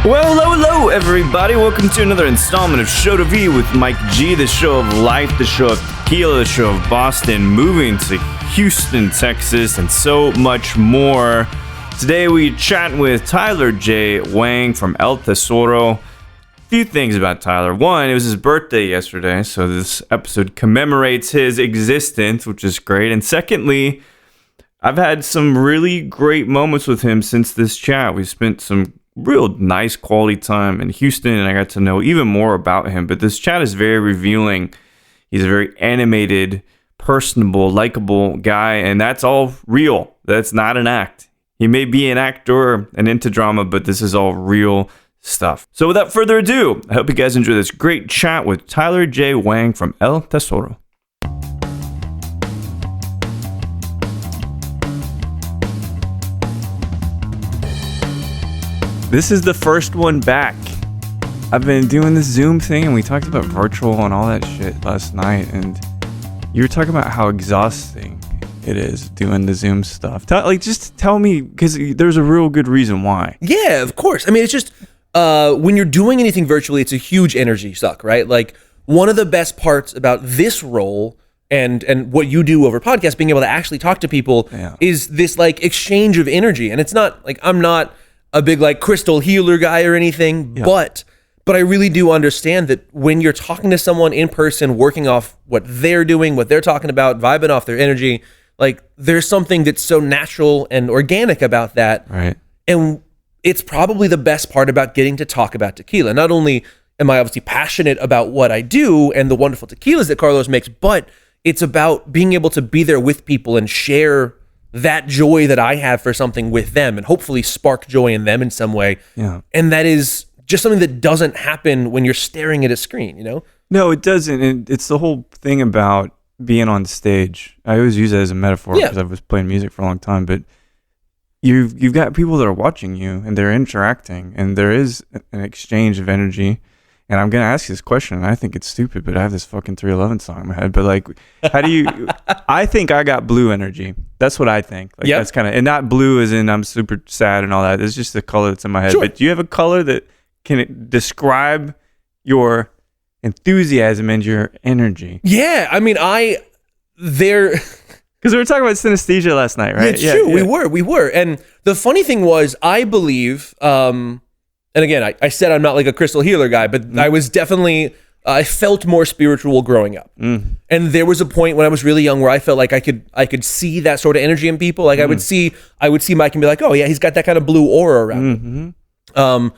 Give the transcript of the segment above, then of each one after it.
Well, hello, everybody. Welcome to another installment of Show to V with Mike G, the show of life, the show of tequila, the show of Boston, moving to Houston, Texas, and so much more. Today we chat with Tyler J. Wang from El Tesoro. A few things about Tyler. One, it was his birthday yesterday, so this episode commemorates his existence, which is great. And secondly, I've had some really great moments with him since this chat. We spent some real nice quality time in Houston, and I got to know even more about him. But this chat is very revealing. He's a very animated, personable, likable guy, and that's all real. That's not an act. He may be an actor and into drama, but this is all real stuff. So without further ado, I hope you guys enjoy this great chat with Tyler J. Wang from El Tesoro. This is the first one back. I've been doing this Zoom thing, and we talked about virtual and all that shit last night, and you were talking about how exhausting it is doing the Zoom stuff. Just tell me, because there's a real good reason why. Yeah, of course. I mean, it's just, when you're doing anything virtually, it's a huge energy suck, right? Like, one of the best parts about this role and what you do over podcasts, being able to actually talk to people, is this, like, exchange of energy. And it's not, like, I'm not a big like crystal healer guy or anything, but I really do understand that when you're talking to someone in person, working off what they're doing, what they're talking about, vibing off their energy, like there's something that's so natural and organic about that. Right. And it's probably the best part about getting to talk about tequila. Not only am I obviously passionate about what I do and the wonderful tequilas that Carlos makes, but it's about being able to be there with people and share that joy that I have for something with them and hopefully spark joy in them in some way. Yeah. And that is just something that doesn't happen when you're staring at a screen, you know? No, it doesn't. And it's the whole thing about being on stage. I always use that as a metaphor because I was playing music for a long time, but you've got people that are watching you and they're interacting and there is an exchange of energy. And I'm going to ask you this question, and I think it's stupid, but I have this fucking 311 song in my head. But, like, how do you... I think I got blue energy. That's what I think. Like, that's kind of... And not blue as in I'm super sad and all that. It's just the color that's in my head. Sure. But do you have a color that can describe your enthusiasm and your energy? Yeah, I mean, Because we were talking about synesthesia last night, right? It's true. Yeah. We were. And the funny thing was, I believe... and again, I said I'm not like a crystal healer guy, but I was definitely, I felt more spiritual growing up. And there was a point when I was really young where I felt like I could see that sort of energy in people. Like I would see Mike and be like, oh yeah, he's got that kind of blue aura around him.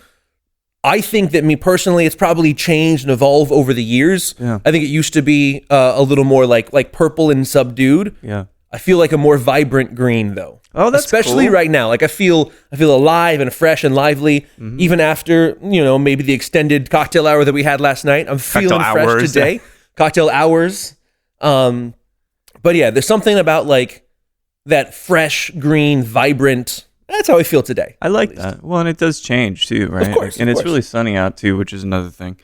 I think that me personally, it's probably changed and evolved over the years. Yeah. I think it used to be a little more like purple and subdued. Yeah. I feel like a more vibrant green though. Oh, that's especially cool. Right now. Like I feel alive and fresh and lively, even after, maybe the extended cocktail hour that we had last night. I'm feeling fresh today. Cocktail hours. But yeah, there's something about like that fresh, green, vibrant. That's how I feel today. I like that. Well, and it does change too, right? Of course. And it's really sunny out too, which is another thing.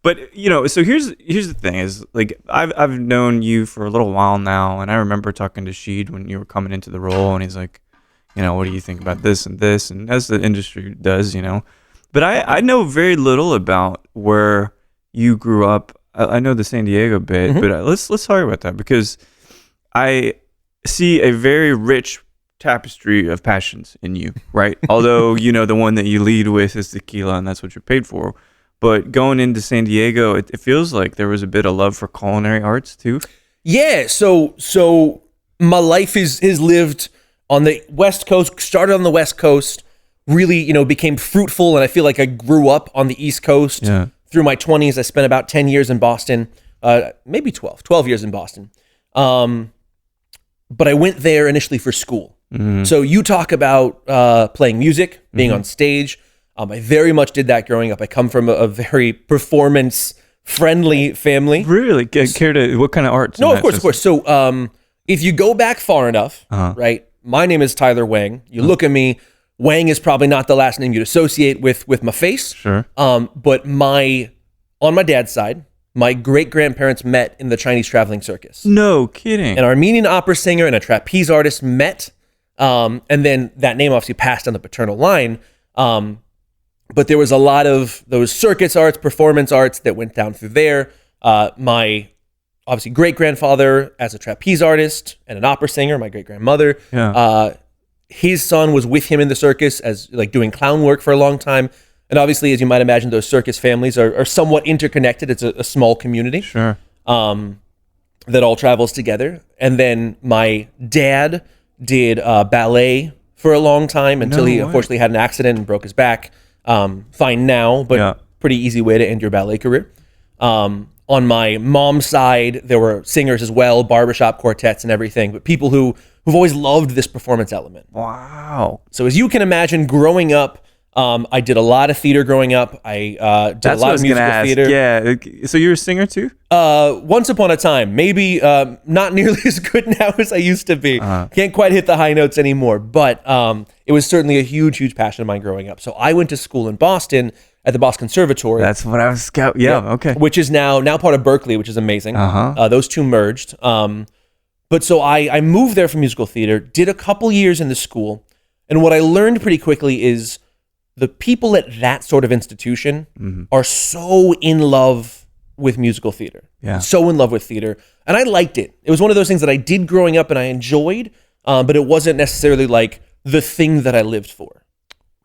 But so here's the thing is like I've known you for a little while now, and I remember talking to Sheed when you were coming into the role, and he's like, what do you think about this and this, and as the industry does, But I know very little about where you grew up. I know the San Diego bit, but let's talk about that because I see a very rich tapestry of passions in you, right? Although the one that you lead with is tequila, and that's what you're paid for. But going into San Diego, it feels like there was a bit of love for culinary arts too. Yeah, so my life is lived on the West Coast, started on the West Coast, really, became fruitful, and I feel like I grew up on the East Coast. Yeah. Through my 20s. I spent about 10 years in Boston, maybe 12 years in Boston. But I went there initially for school. So you talk about playing music, being on stage. I very much did that growing up. I come from a very performance-friendly family. Really? Care to, what kind of arts? No, of course. So if you go back far enough, right, my name is Tyler Wang. You look at me, Wang is probably not the last name you'd associate with my face. Sure. But on my dad's side, my great-grandparents met in the Chinese traveling circus. No kidding. An Armenian opera singer and a trapeze artist met, and then that name obviously passed on the paternal line. But there was a lot of those circus arts, performance arts that went down through there. My obviously great-grandfather as a trapeze artist and an opera singer, my great-grandmother. Yeah. His son was with him in the circus as like doing clown work for a long time. And obviously, as you might imagine, those circus families are somewhat interconnected. It's a small community. Sure. That all travels together. And then my dad did ballet for a long time until he unfortunately had an accident and broke his back. Fine now, but pretty easy way to end your ballet career. On my mom's side, there were singers as well, barbershop quartets and everything, but people who've always loved this performance element. Wow. So as you can imagine, growing up, I did a lot of theater growing up. I did a lot of musical theater. Yeah. So you're a singer too? Once upon a time, maybe not nearly as good now as I used to be. Can't quite hit the high notes anymore, but it was certainly a huge, huge passion of mine growing up. So I went to school in Boston at the Boston Conservatory. That's what I was scout. Yeah. Okay. Which is now part of Berkeley, which is amazing. Those two merged. But so I moved there for musical theater, did a couple years in the school, and what I learned pretty quickly is the people at that sort of institution are so in love with musical theater. Yeah. So in love with theater. And I liked it. It was one of those things that I did growing up and I enjoyed, but it wasn't necessarily like the thing that I lived for.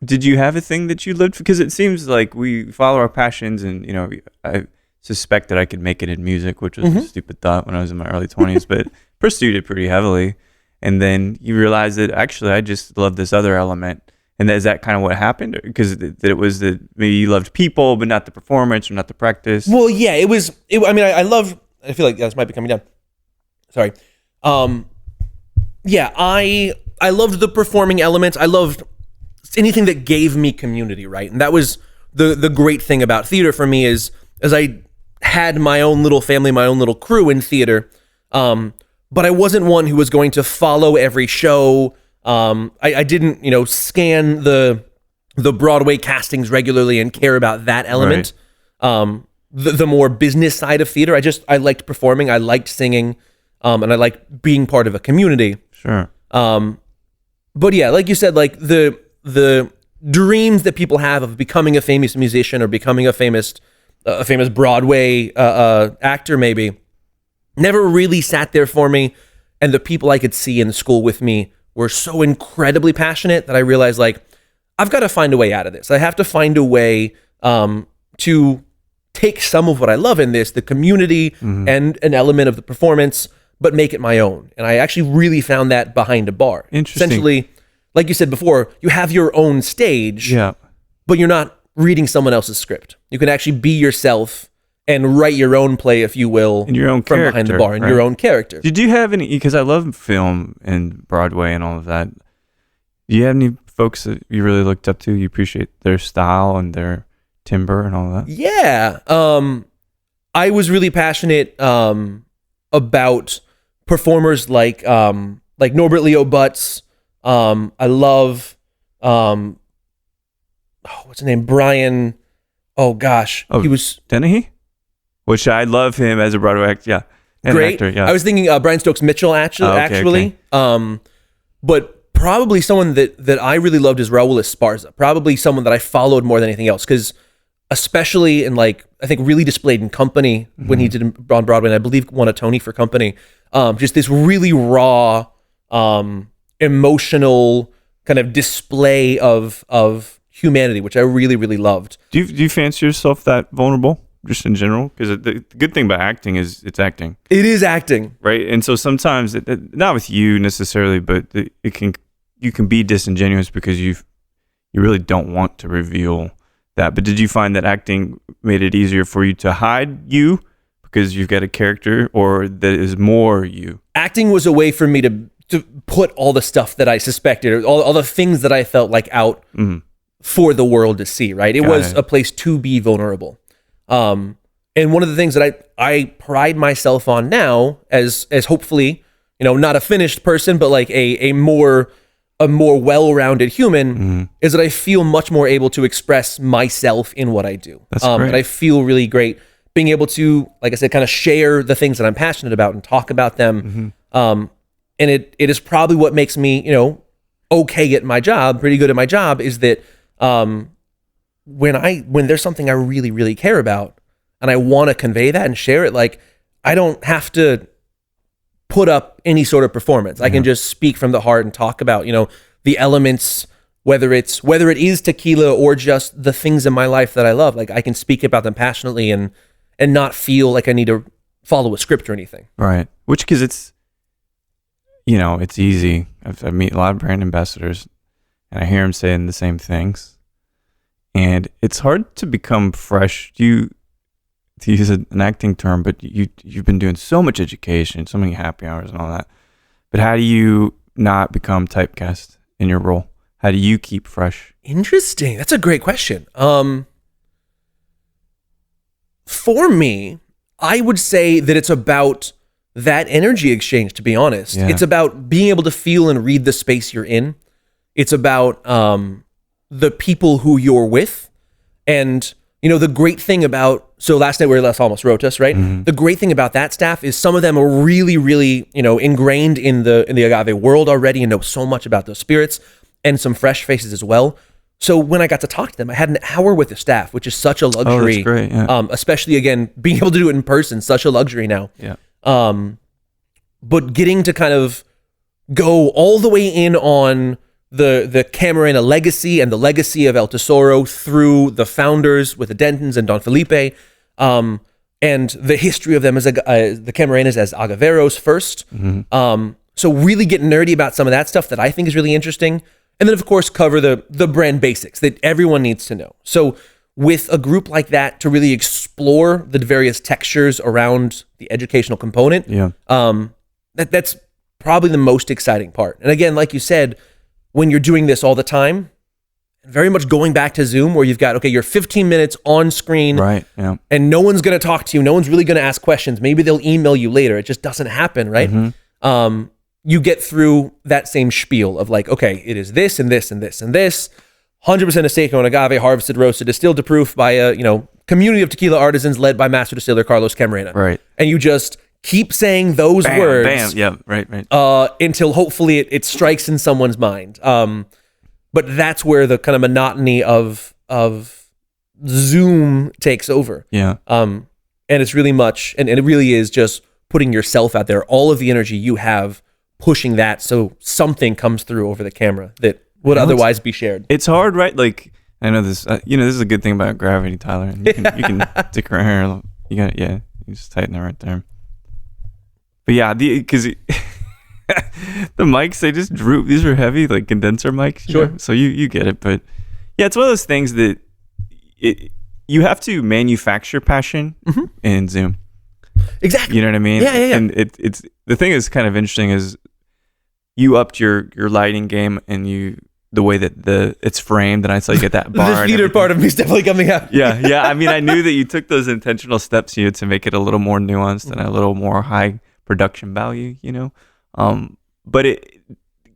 Did you have a thing that you lived for? Because it seems like we follow our passions, and I suspect that I could make it in music, which was a stupid thought when I was in my early 20s, but pursued it pretty heavily. And then you realize that actually I just love this other element. And is that kind of what happened? Because it was that maybe you loved people, but not the performance or not the practice? Well, yeah, I feel like this might be coming down. Sorry. Yeah, I loved the performing elements. I loved anything that gave me community, right? And that was the great thing about theater for me is as I had my own little family, my own little crew in theater, but I wasn't one who was going to follow every show. I didn't, scan the Broadway castings regularly and care about that element. Right. The more business side of theater, I liked performing, I liked singing, and I liked being part of a community. Sure. But yeah, like you said, like the dreams that people have of becoming a famous musician or becoming a famous Broadway actor, maybe, never really sat there for me. And the people I could see in school with me were so incredibly passionate that I realized, like, I've got to find a way out of this. I have to find a way to take some of what I love in this, the community and an element of the performance, but make it my own. And I actually really found that behind a bar. Interesting. Essentially, like you said before, you have your own stage, but you're not reading someone else's script. You can actually be yourself and write your own play, if you will, in your own from character, behind the bar, in your own character. Did you have any, because I love film and Broadway and all of that, do you have any folks that you really looked up to, you appreciate their style and their timbre and all that? Yeah. I was really passionate about performers like Norbert Leo Butz. I love, what's his name? Brian. Oh gosh. He was Dennehy? Which I love him as a Broadway actor. Yeah. And great. Actor, yeah. I was thinking Brian Stokes Mitchell actually. Okay. But probably someone that I really loved is Raul Esparza. Probably someone that I followed more than anything else, because especially in, like, I think really displayed in Company when he did on Broadway, and I believe won a Tony for Company. Just this really raw, emotional kind of display of humanity, which I really, really loved. Do you fancy yourself that vulnerable, just in general? Because the good thing about acting is it's acting. It is acting, right? And so sometimes, not with you necessarily, but you can be disingenuous because you really don't want to reveal that. But did you find that acting made it easier for you to hide you because you've got a character, or that is more you? Acting was a way for me to put all the stuff that I suspected, or all the things that I felt like out for the world to see, right? It was a place to be vulnerable. And one of the things that I pride myself on now as hopefully, not a finished person, but like a more well-rounded human is that I feel much more able to express myself in what I do. That's great. And I feel really great being able to, like I said, kind of share the things that I'm passionate about and talk about them. And it is probably what makes me, okay at my job, pretty good at my job, is that when there's something I really, really care about and I want to convey that and share it, like I don't have to put up any sort of performance. I can just speak from the heart and talk about, the elements, whether it is tequila or just the things in my life that I love. Like I can speak about them passionately and not feel like I need to follow a script or anything. Right. Which, because it's, it's easy. I meet a lot of brand ambassadors and I hear them saying the same things. And it's hard to become fresh. To use an acting term, but you've been doing so much education, so many happy hours and all that. But how do you not become typecast in your role? How do you keep fresh? Interesting. That's a great question. For me, I would say that it's about that energy exchange, to be honest. Yeah. It's about being able to feel and read the space you're in. It's about the people who you're with. And the great thing about, so last night we were Las Almas Rotas, right? The great thing about that staff is some of them are really, really, ingrained in the agave world already and know so much about those spirits, and some fresh faces as well. So when I got to talk to them, I had an hour with the staff, which is such a luxury. Oh, that's great, yeah. Especially, again, being able to do it in person, such a luxury now. Yeah. But getting to kind of go all the way in on the Camarena legacy and the legacy of El Tesoro through the founders with the Dentons and Don Felipe, and the history of them as the Camarenas as agaveros first. So really get nerdy about some of that stuff that I think is really interesting. And then, of course, cover the brand basics that everyone needs to know. So with a group like that, to really explore the various textures around the educational component, that's probably the most exciting part. And again, like you said, when you're doing this all the time, very much going back to Zoom where you've got, your 15 minutes on screen, right? Yeah. And no one's going to talk to you. No one's really going to ask questions. Maybe they'll email you later. It just doesn't happen, right? You get through that same spiel of like, okay, it is this and this and this and this, 100% Seco and agave, harvested, roasted, distilled to proof by a, community of tequila artisans led by master distiller Carlos Camarena. Right. And you just keep saying those words. Bam. Yeah. Right. Until hopefully it strikes in someone's mind. But that's where the kind of monotony of Zoom takes over. Yeah. And it's really much, and it really is just putting yourself out there, all of the energy you have, pushing that so something comes through over the camera that would otherwise be shared. It's hard, right? Like, I know this, this is a good thing about gravity, Tyler. You can stick your hair. You just tighten it right there. But yeah, because the mics, they just droop. These are heavy, like condenser mics. Sure. So you get it. But yeah, it's one of those things that you have to manufacture passion in Zoom. Exactly. You know what I mean? Yeah. And it's the thing is kind of interesting is you upped your lighting game and the way that it's framed, and I saw you get that bar. The theater part of me is definitely coming out. Yeah. I mean, I knew that you took those intentional steps to make it a little more nuanced and a little more high production value, but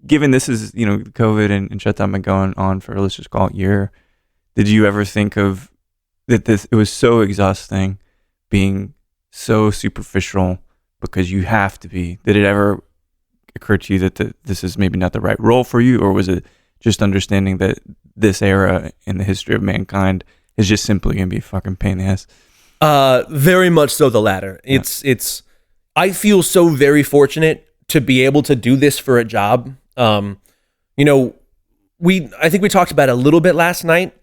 given this is, COVID and shutdown been going on for, let's just call it a year, did you ever think of that it was so exhausting being so superficial because you have to be? Did it ever occur to you that this is maybe not the right role for you, or was it just understanding that this era in the history of mankind is just simply going to be a fucking pain in the ass? Very much so the latter. Yeah. It's I feel so very fortunate to be able to do this for a job. I think we talked about it a little bit last night.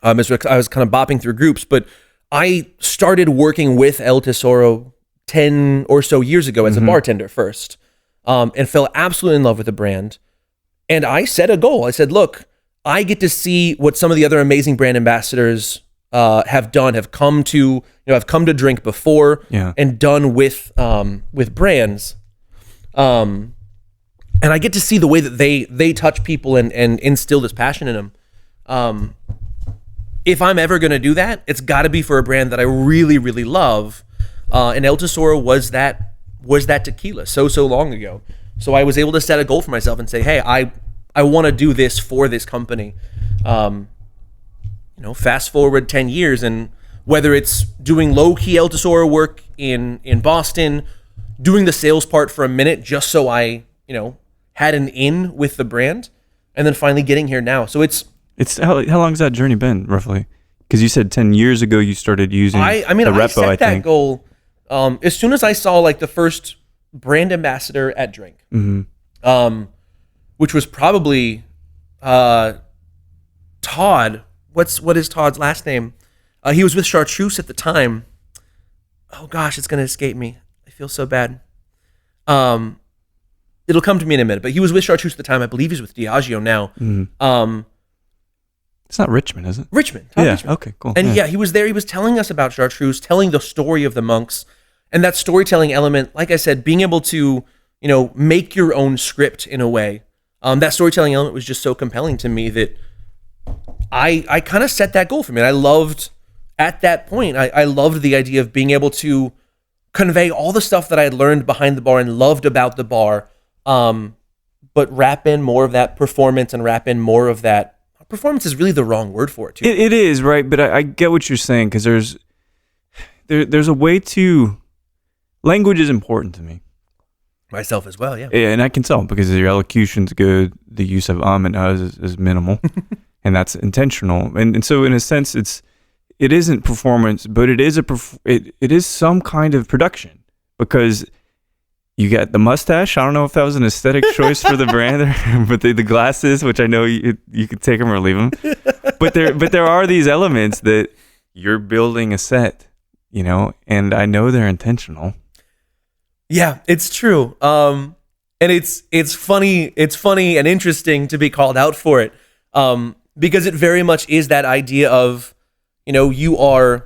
As I was kind of bopping through groups, but I started working with El Tesoro 10 or so years ago as a bartender first, and fell absolutely in love with the brand. And I set a goal. I said, look, I get to see what some of the other amazing brand ambassadors have done, have come to drink before, and done with brands. And I get to see the way that they touch people and instill this passion in them. If I'm ever going to do that, it's got to be for a brand that I really, really love. And El Tesoro was that tequila so long ago. So I was able to set a goal for myself and say, hey, I want to do this for this company. Fast forward 10 years, and whether it's doing low-key El Tesoro work in Boston, doing the sales part for a minute just so I, had an in with the brand, and then finally getting here now. So it's how long has that journey been, roughly? Because you said 10 years ago you started using the repo, I set that goal as soon as I saw like the first brand ambassador at Drink, which was probably Todd. What is Todd's last name? He was with Chartreuse at the time. Oh gosh, it's gonna escape me. I feel so bad. It'll come to me in a minute. But he was with Chartreuse at the time. I believe he's with Diageo now. It's not Richmond, is it? Richmond. Yeah. Richmond. Okay. Cool. And he was there. He was telling us about Chartreuse, telling the story of the monks, and that storytelling element. Like I said, being able to make your own script in a way. That storytelling element was just so compelling to me that I kind of set that goal for me. And I loved, at that point, I loved the idea of being able to convey all the stuff that I had learned behind the bar and loved about the bar, but wrap in more of that performance and wrap in more of that. Performance is really the wrong word for it, too. It is, right? But I get what you're saying, because there's a way to... Language is important to me. Myself as well, yeah. Yeah, and I can tell, because your elocution's good, the use of and is minimal, and that's intentional. And so in a sense, it isn't performance, but it is it is some kind of production, because you got the mustache. I don't know if that was an aesthetic choice for the brand, but the glasses, which I know you could take them or leave them. But there are these elements that you're building a set, and I know they're intentional. Yeah, it's true. And it's funny and interesting to be called out for it. Because it very much is that idea of, you are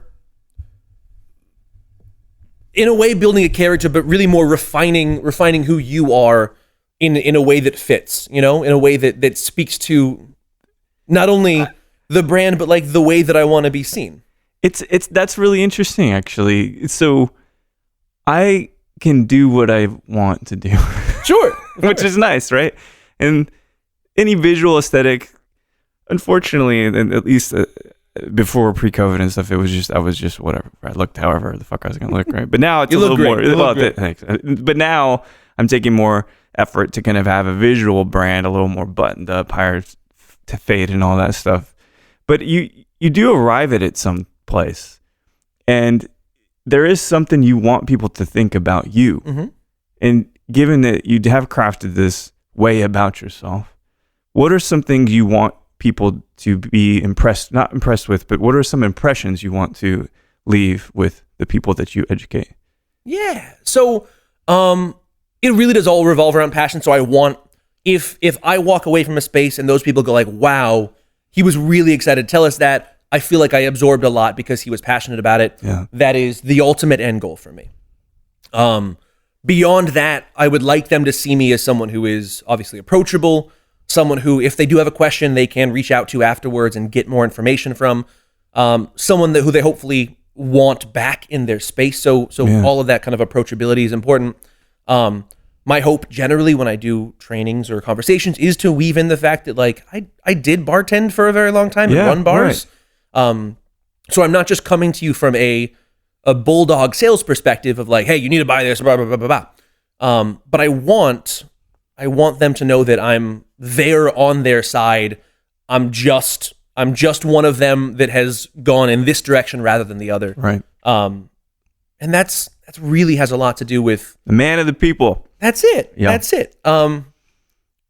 in a way building a character, but really more refining who you are in a way that fits, in a way that speaks to not only the brand, but like the way that I want to be seen. That's really interesting, actually. So I can do what I want to do. Sure. Which is nice, right? And any visual aesthetic, unfortunately, and at least before pre-COVID and stuff, I was just whatever. I looked however the fuck I was going to look, right? But now it's a little more. Thanks. But now I'm taking more effort to kind of have a visual brand, a little more buttoned up, higher to fade and all that stuff. But you do arrive at it some place, and there is something you want people to think about you. Mm-hmm. And given that you have crafted this way about yourself, what are some things you want people to be not impressed with, but what are some impressions you want to leave with the people that you educate? Yeah. So it really does all revolve around passion. So I want, if I walk away from a space and those people go like, wow, he was really excited to tell us that, I feel like I absorbed a lot because he was passionate about it. Yeah. That is the ultimate end goal for me. Beyond that, I would like them to see me as someone who is obviously approachable, someone who, if they do have a question, they can reach out to afterwards and get more information from, someone who they hopefully want back in their space. So yeah. All of that kind of approachability is important. My hope generally when I do trainings or conversations is to weave in the fact that like I did bartend for a very long time and run bars. Right. So I'm not just coming to you from a bulldog sales perspective of like, hey, you need to buy this, blah, blah, blah, blah, blah. But I want them to know that I'm there on their side. I'm just one of them that has gone in this direction rather than the other. Right. And that's really has a lot to do with the man of the people. That's it. Yeah. That's it.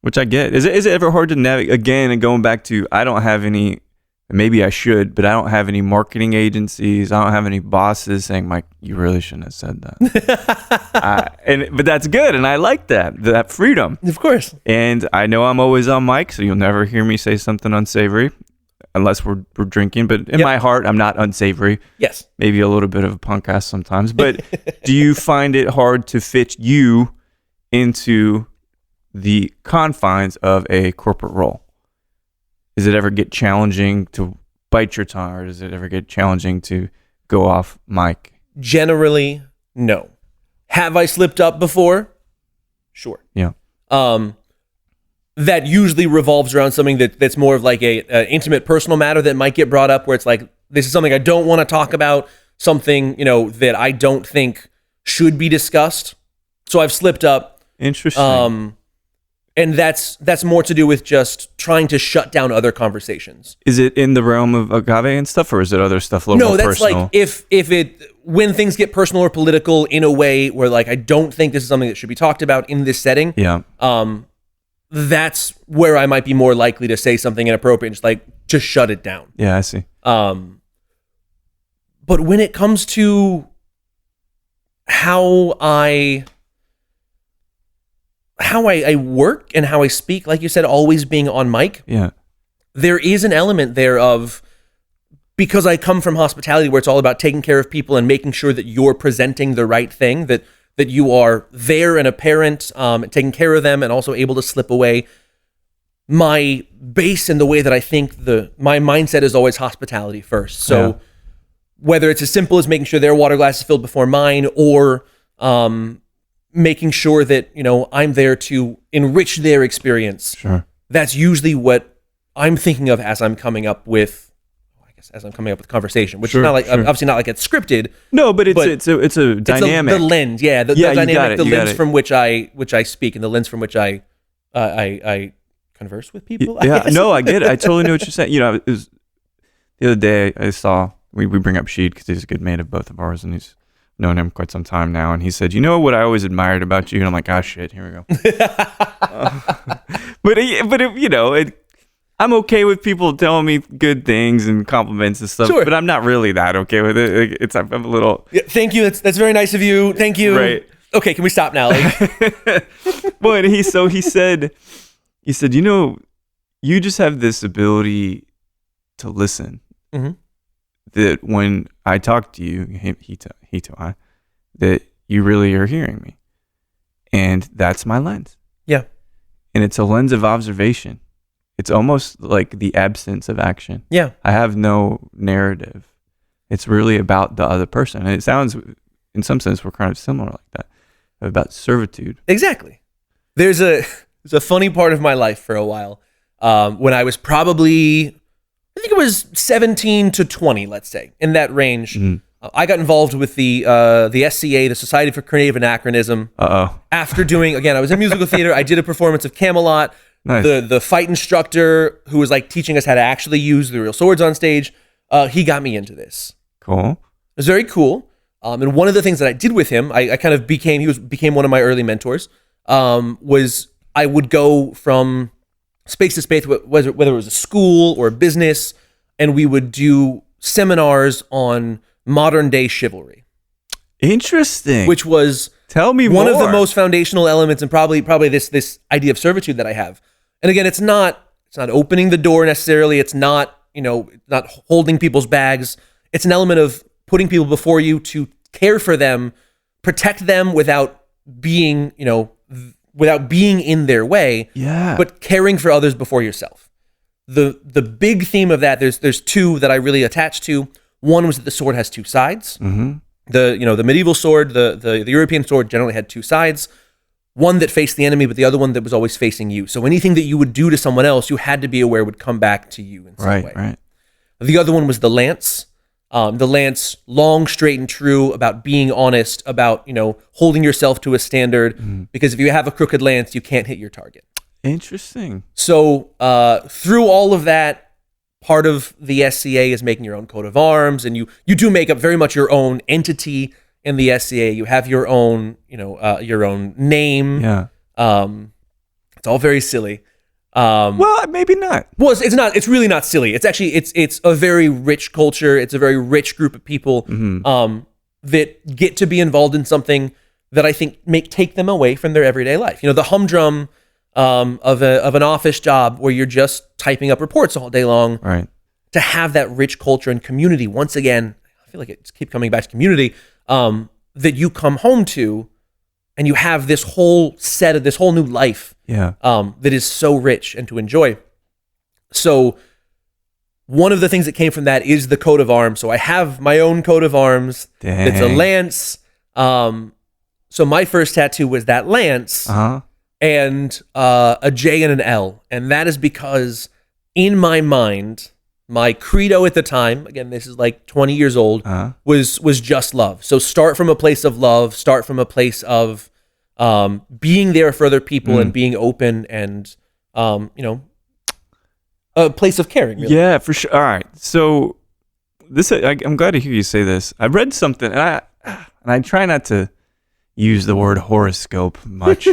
Which I get. Is it ever hard to navigate again and going back to, I don't have any, maybe I should, but I don't have any marketing agencies. I don't have any bosses saying, Mike, you really shouldn't have said that. But that's good. And I like that freedom. Of course. And I know I'm always on mic, so you'll never hear me say something unsavory unless we're drinking. But in my heart, I'm not unsavory. Yes. Maybe a little bit of a punk ass sometimes. But do you find it hard to fit you into the confines of a corporate role? Does it ever get challenging to bite your tongue, or does it ever get challenging to go off mic? Generally, no. Have I slipped up before? Sure. Yeah. That usually revolves around something that's more of like a intimate personal matter that might get brought up, where it's like, this is something I don't want to talk about, something, that I don't think should be discussed. So I've slipped up. Interesting. And that's more to do with just trying to shut down other conversations. Is it in the realm of agave and stuff, or is it other stuff a little more personal? No, that's like when things get personal or political in a way where like I don't think this is something that should be talked about in this setting. Yeah. That's where I might be more likely to say something inappropriate, just shut it down. Yeah, I see. But when it comes to how I work and how I speak, like you said, always being on mic. Yeah. There is an element there of, because I come from hospitality where it's all about taking care of people and making sure that you're presenting the right thing, that you are there and apparent, taking care of them and also able to slip away. My base and the way that I think my mindset is always hospitality first. So whether it's as simple as making sure their water glass is filled before mine, or making sure that, I'm there to enrich their experience. Sure. That's usually what I'm thinking of as I'm coming up with conversation, which is not like, obviously not like it's scripted. No, but it's a dynamic. The lens, the dynamic, the lens from which I speak, and the lens from which I converse with people. I guess. No, I get it. I totally know what you're saying. It was the other day I saw, we bring up Sheed because he's a good mate of both of ours, and he's known him quite some time now, and he said, what I always admired about you? And I'm like, shit, here we go. But I'm okay with people telling me good things and compliments and stuff, sure. But I'm not really that okay with it. I'm a little... Yeah, thank you. That's very nice of you. Thank you. Right. Okay, can we stop now? But he said, you just have this ability to listen. Mm-hmm. That when I talk to you, I, that you really are hearing me. And that's my lens. Yeah. And it's a lens of observation. It's almost like the absence of action. Yeah. I have no narrative. It's really about the other person. And it sounds, in some sense, we're kind of similar like that, about servitude. Exactly. There's a funny part of my life for a while when I was probably, I think it was 17 to 20, let's say, in that range. Mm-hmm. I got involved with the SCA, the Society for Creative Anachronism. After doing, again, I was in musical theater. I did a performance of Camelot. Nice. The fight instructor who was like teaching us how to actually use the real swords on stage, he got me into this. Cool. It was very cool. And one of the things that I did with him, I kind of became one of my early mentors, was I would go from space to space, whether it was a school or a business, and we would do seminars on modern day chivalry. Interesting. Which was tell me one more. of the most foundational elements, and probably this idea of servitude that I have. And again, it's not opening the door necessarily. It's not not holding people's bags. It's an element of putting people before you to care for them, protect them without being in their way. Yeah. But caring for others before yourself. The big theme of that, there's two that I really attached to. One was that the sword has two sides. Mm-hmm. The medieval sword, the European sword generally had two sides. One that faced the enemy, but the other one that was always facing you. So anything that you would do to someone else, you had to be aware would come back to you in some way. Right. The other one was the lance. The lance, long, straight, and true, about being honest, about holding yourself to a standard. Mm-hmm. Because if you have a crooked lance, you can't hit your target. Interesting. So through all of that, part of the SCA is making your own coat of arms, and you do make up very much your own entity in the SCA. You have your own, your own name. Yeah. It's all very silly. Well, maybe not. Well, it's not. It's really not silly. It's actually it's a very rich culture. It's a very rich group of people that get to be involved in something that I think take them away from their everyday life. The humdrum of an office job where you're just typing up reports all day long. Right. To have that rich culture and community, once again, I feel like it's keep coming back to community, that you come home to, and you have this whole new life. Yeah. That is so rich and to enjoy. So one of the things that came from that is the coat of arms. So I have my own coat of arms. Dang. It's a lance. So my first tattoo was that lance and a J and an L. And that is because in my mind, my credo at the time, again, this is like 20 years old, was just love. So start from a place of love, start from a place of being there for other people and being open and, a place of caring. Really. Yeah, for sure. All right. So I'm glad to hear you say this. I read something, and I try not to use the word horoscope much.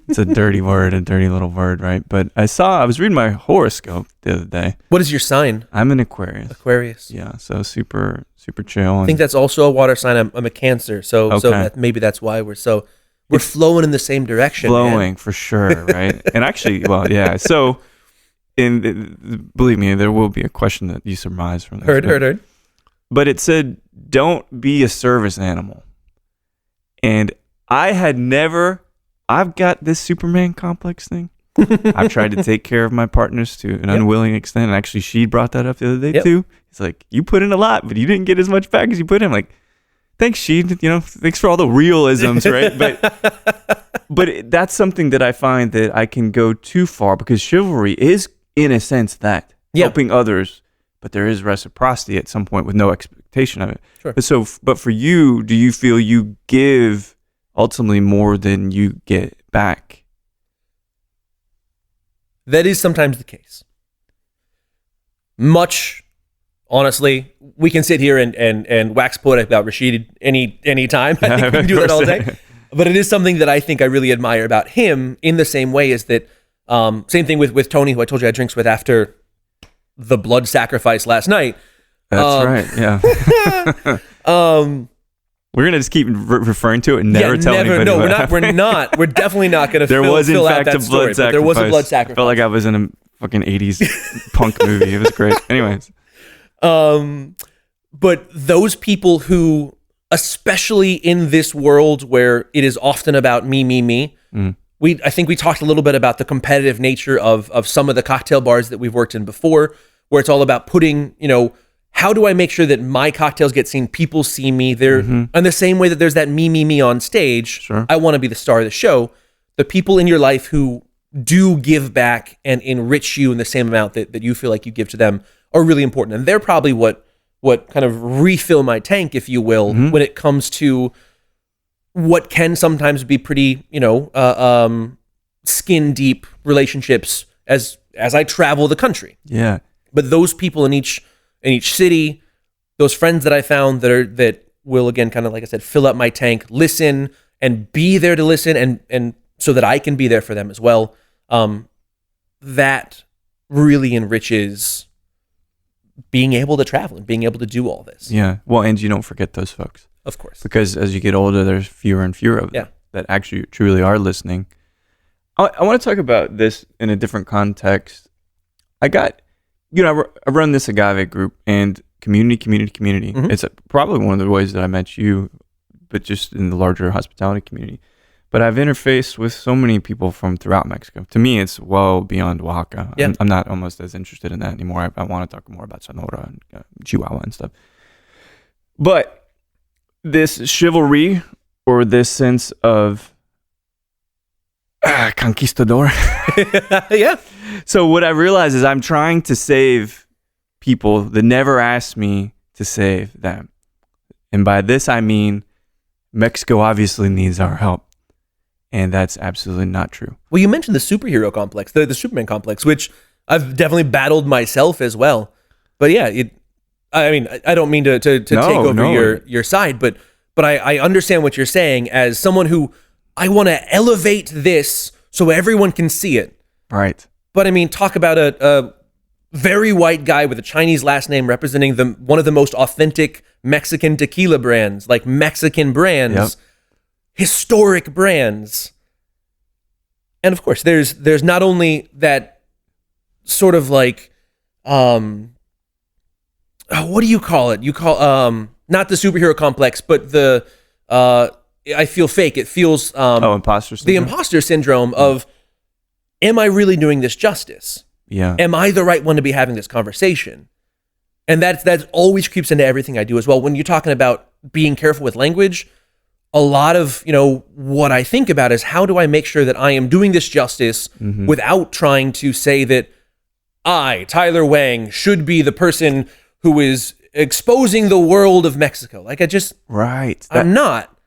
It's a dirty word, a dirty little word, right? But I was reading my horoscope the other day. What is your sign? I'm an Aquarius. Aquarius. Yeah, so super, super chill. I think that's also a water sign. I'm a Cancer, so maybe that's why we're flowing in the same direction. Flowing, for sure, right? And actually, well, yeah. So, believe me, there will be a question that you surmise from this. Heard. But it said, don't be a service animal. And I've got this Superman complex thing. I've tried to take care of my partners to an unwilling extent. And actually, she brought that up the other day too. It's like, you put in a lot, but you didn't get as much back as you put in. Like, thanks, she. Thanks for all the realisms, right? But that's something that I find that I can go too far, because chivalry is, in a sense, that helping others, but there is reciprocity at some point with no expectation of it. Sure. But for you, do you feel you give ultimately more than you get back? That is sometimes the case. Much, honestly, we can sit here and wax poetic about Rashid any time. I think we can do that all day. But it is something that I think I really admire about him, in the same way as that, same thing with Tony, who I told you I had drinks with after the blood sacrifice last night. That's right, yeah. We're going to just keep referring to it and never tell anybody. No, we're not. We're definitely not going to fill out that story. But there was a blood sacrifice. I felt like I was in a fucking 80s punk movie. It was great. Anyways. But those people who, especially in this world where it is often about me, I think we talked a little bit about the competitive nature of some of the cocktail bars that we've worked in before, where it's all about putting, how do I make sure that my cocktails get seen? People see me. They're in the same way that there's that me on stage. Sure. I want to be the star of the show. The people in your life who do give back and enrich you in the same amount that you feel like you give to them are really important. And they're probably what kind of refill my tank, if you will, when it comes to what can sometimes be pretty, skin deep relationships as I travel the country. Yeah. But those people in each city, those friends that I found that will, again, kind of like I said, fill up my tank, listen and be there to listen, and so that I can be there for them as well. That really enriches being able to travel and being able to do all this. Yeah. Well, and you don't forget those folks. Of course. Because as you get older, there's fewer and fewer of them that actually truly are listening. I want to talk about this in a different context. I run this agave group, and community. It's probably one of the ways that I met you, but just in the larger hospitality community. But I've interfaced with so many people from throughout Mexico. To me, it's well beyond Oaxaca. Yeah. I'm not almost as interested in that anymore. I want to talk more about Sonora and Chihuahua and stuff. But this chivalry, or this sense of conquistador. Yeah. So what I realize is I'm trying to save people that never asked me to save them. And by this, I mean Mexico obviously needs our help. And that's absolutely not true. Well, you mentioned the superhero complex, the Superman complex, which I've definitely battled myself as well. But yeah, I don't mean to take over your side, but I understand what you're saying as someone who, I want to elevate this so everyone can see it. Right. But I mean, talk about a very white guy with a Chinese last name representing one of the most authentic Mexican tequila brands, like Mexican brands, historic brands. And of course, there's not only that sort of like, what do you call it? You call, not the superhero complex, but the, I feel fake. It feels, imposter syndrome. The imposter syndrome of, am I really doing this justice? Yeah. Am I the right one to be having this conversation? And that always creeps into everything I do as well. When you're talking about being careful with language, a lot of, what I think about is how do I make sure that I am doing this justice without trying to say that I, Tyler Wang, should be the person who is exposing the world of Mexico. Like I'm not.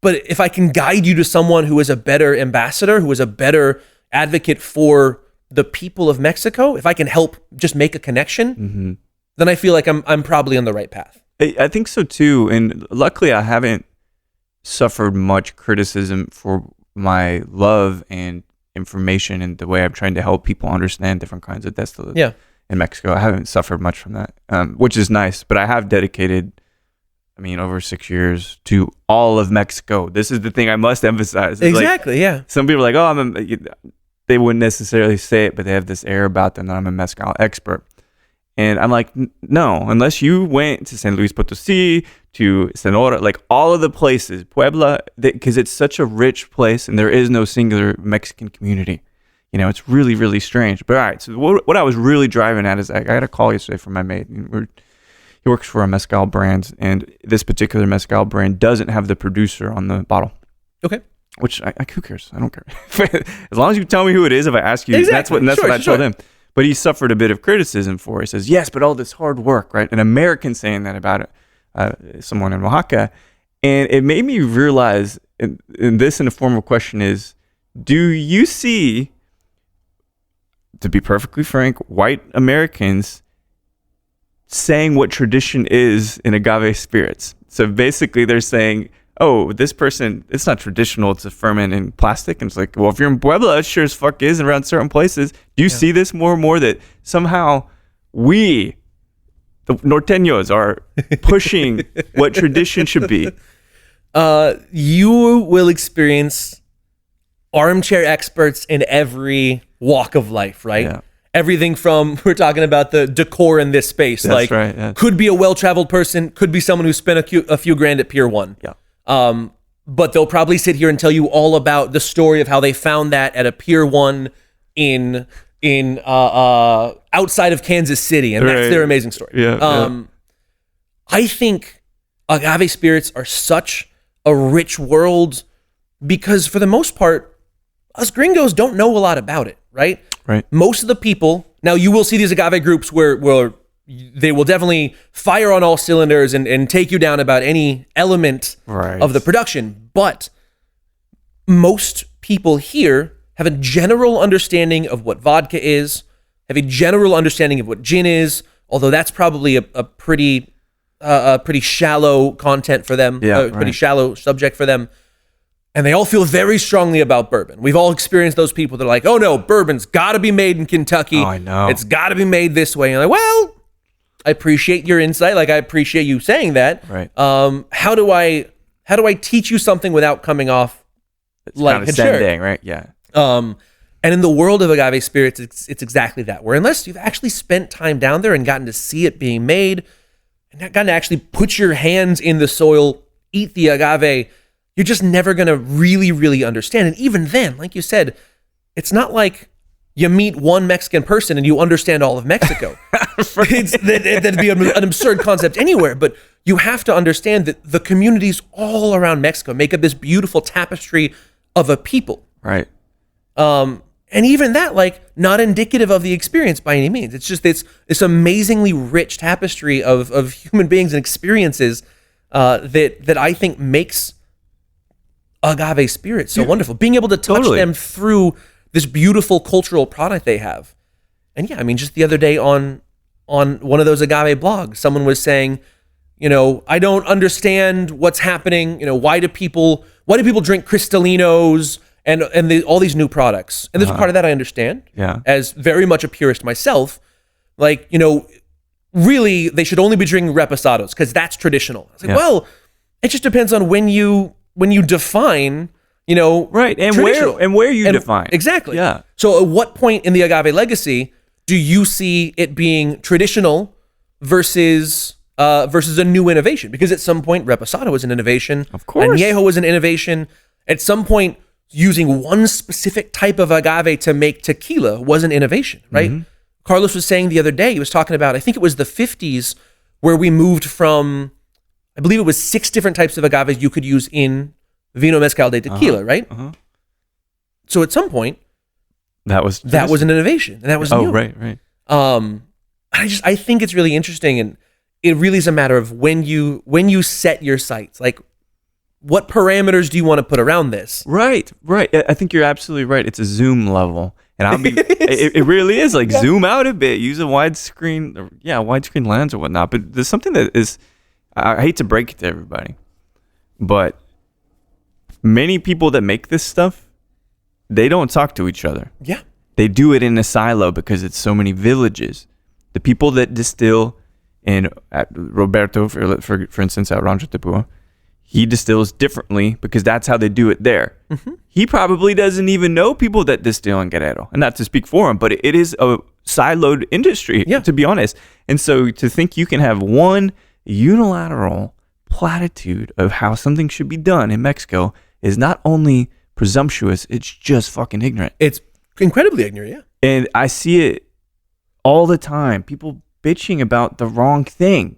But if I can guide you to someone who is a better ambassador, who is a better advocate for the people of Mexico, if I can help just make a connection, then I feel like I'm probably on the right path. I think so too. And luckily I haven't suffered much criticism for my love and information and the way I'm trying to help people understand different kinds of distillate in Mexico. I haven't suffered much from that, which is nice. But I have dedicated, over 6 years to all of Mexico. This is the thing I must emphasize. It's exactly, yeah. Some people are like, they wouldn't necessarily say it, but they have this air about them that I'm a mezcal expert. And I'm like, no, unless you went to San Luis Potosí, to Sonora, like all of the places, Puebla, because it's such a rich place and there is no singular Mexican community. It's really, really strange. But all right, so what I was really driving at is I got a call yesterday from my mate. He works for a mezcal brand, and this particular mezcal brand doesn't have the producer on the bottle. Okay. Which, who cares? I don't care. As long as you tell me who it is, if I ask you, exactly. that's what I told him. But he suffered a bit of criticism for it. He says, yes, but all this hard work, right? An American saying that about it, someone in Oaxaca. And it made me realize, and this in the form of a question is, do you see, to be perfectly frank, white Americans saying what tradition is in agave spirits? So basically they're saying, oh, this person, it's not traditional to ferment in plastic. And it's like, well, if you're in Puebla, it sure as fuck is around certain places. Do you see this more and more that somehow we, the norteños, are pushing what tradition should be? You will experience armchair experts in every walk of life, right? Yeah. Everything from, we're talking about the decor in this space. That's right. Yeah. Could be a well-traveled person, could be someone who spent a few grand at Pier 1. Yeah. But they'll probably sit here and tell you all about the story of how they found that at a Pier 1 in outside of Kansas City, and that's their amazing story. Yeah. I think agave spirits are such a rich world because for the most part, us gringos don't know a lot about it, right? Right. Most of the people, now you will see these agave groups where they will definitely fire on all cylinders and take you down about any element of the production. But most people here have a general understanding of what vodka is, have a general understanding of what gin is, although that's probably a pretty shallow content for them, pretty shallow subject for them. And they all feel very strongly about bourbon. We've all experienced those people that are like, oh no, bourbon's got to be made in Kentucky. Oh, I know. It's got to be made this way. And I'm like, well, I appreciate your insight. Like, I appreciate you saying that. Right. How do I teach you something without coming off It's like condescending, right? Yeah. And in the world of agave spirits, it's exactly that. Where unless you've actually spent time down there and gotten to see it being made, and gotten to actually put your hands in the soil, eat the agave, you're just never going to really, really understand. And even then, like you said, it's not like you meet one Mexican person and you understand all of Mexico. That'd be an absurd concept anywhere. But you have to understand that the communities all around Mexico make up this beautiful tapestry of a people. Right. And even that, like, not indicative of the experience by any means. It's just this amazingly rich tapestry of human beings and experiences that I think makes agave spirits so wonderful. Being able to touch them through this beautiful cultural product they have. And yeah, I mean, just the other day on one of those agave blogs, someone was saying, I don't understand what's happening. Why do people drink Cristalinos and all these new products? And there's a part of that I understand. Yeah. As very much a purist myself, like, really they should only be drinking reposados because that's traditional. I was like, well, it just depends on when you define, right, and where you define. Exactly. Yeah. So at what point in the agave legacy do you see it being traditional versus a new innovation? Because at some point reposado was an innovation. Of course. Añejo was an innovation. At some point, using one specific type of agave to make tequila was an innovation, right? Carlos was saying the other day, he was talking about, I think it was the 50s, where we moved from, I believe it was 6 different types of agaves you could use in vino, mezcal, de tequila, right? So at some point, that was an innovation, and that was new. Right. I think it's really interesting, and it really is a matter of when you set your sights, like what parameters do you want to put around this? Right. I think you're absolutely right. It's a zoom level, and it really is like zoom out a bit, use a widescreen lens or whatnot. But there's something that is, I hate to break it to everybody, but many people that make this stuff, they don't talk to each other. Yeah. They do it in a silo because it's so many villages. The people that distill in Roberto, for instance, at Rancho Tepua, he distills differently because that's how they do it there. He probably doesn't even know people that distill in Guerrero. And not to speak for him, but it is a siloed industry, to be honest. And so to think you can have one unilateral platitude of how something should be done in Mexico is not only presumptuous, it's just fucking ignorant. It's incredibly ignorant, yeah. And I see it all the time. People bitching about the wrong thing.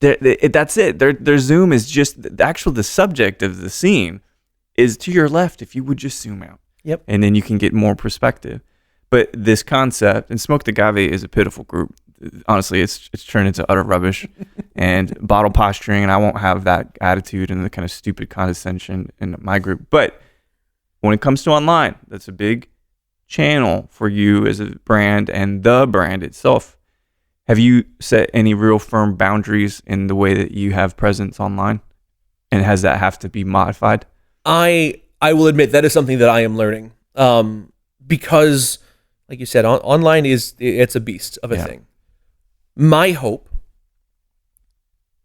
That's it. Their zoom is just the subject of the scene is to your left if you would just zoom out. Yep. And then you can get more perspective. But this concept, and Smoked Agave is a pitiful group. Honestly, it's turned into utter rubbish and bottle posturing, and I won't have that attitude and the kind of stupid condescension in my group. But when it comes to online, that's a big channel for you as a brand and the brand itself. Have you set any real firm boundaries in the way that you have presence online? And has that have to be modified? I will admit that is something that I am learning. Because, like you said, online it's a beast of a thing. My hope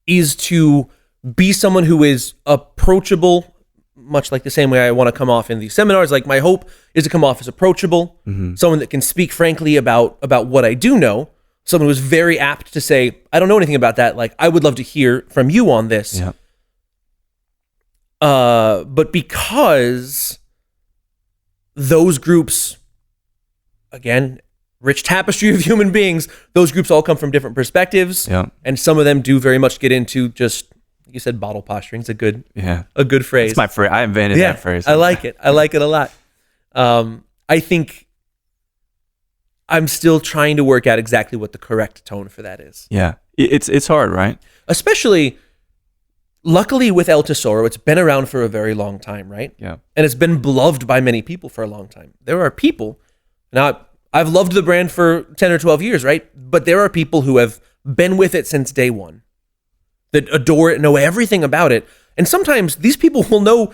is to be someone who is approachable, much like the same way I want to come off in these seminars. Like, my hope is to come off as approachable, someone that can speak frankly about what I do know, someone who is very apt to say, I don't know anything about that. Like, I would love to hear from you on this. Yeah. But because those groups, again, rich tapestry of human beings, those groups all come from different perspectives. Yeah. And some of them do very much get into just, like you said, bottle posturing. It's a good phrase. It's my phrase. I invented that phrase. I like it. I like it a lot. I think I'm still trying to work out exactly what the correct tone for that is. Yeah. It's hard, right? Especially, luckily with El Tesoro, it's been around for a very long time, right? Yeah. And it's been beloved by many people for a long time. There are people, now I've loved the brand for 10 or 12 years, right? But there are people who have been with it since day one, that adore it, know everything about it. And sometimes these people will know,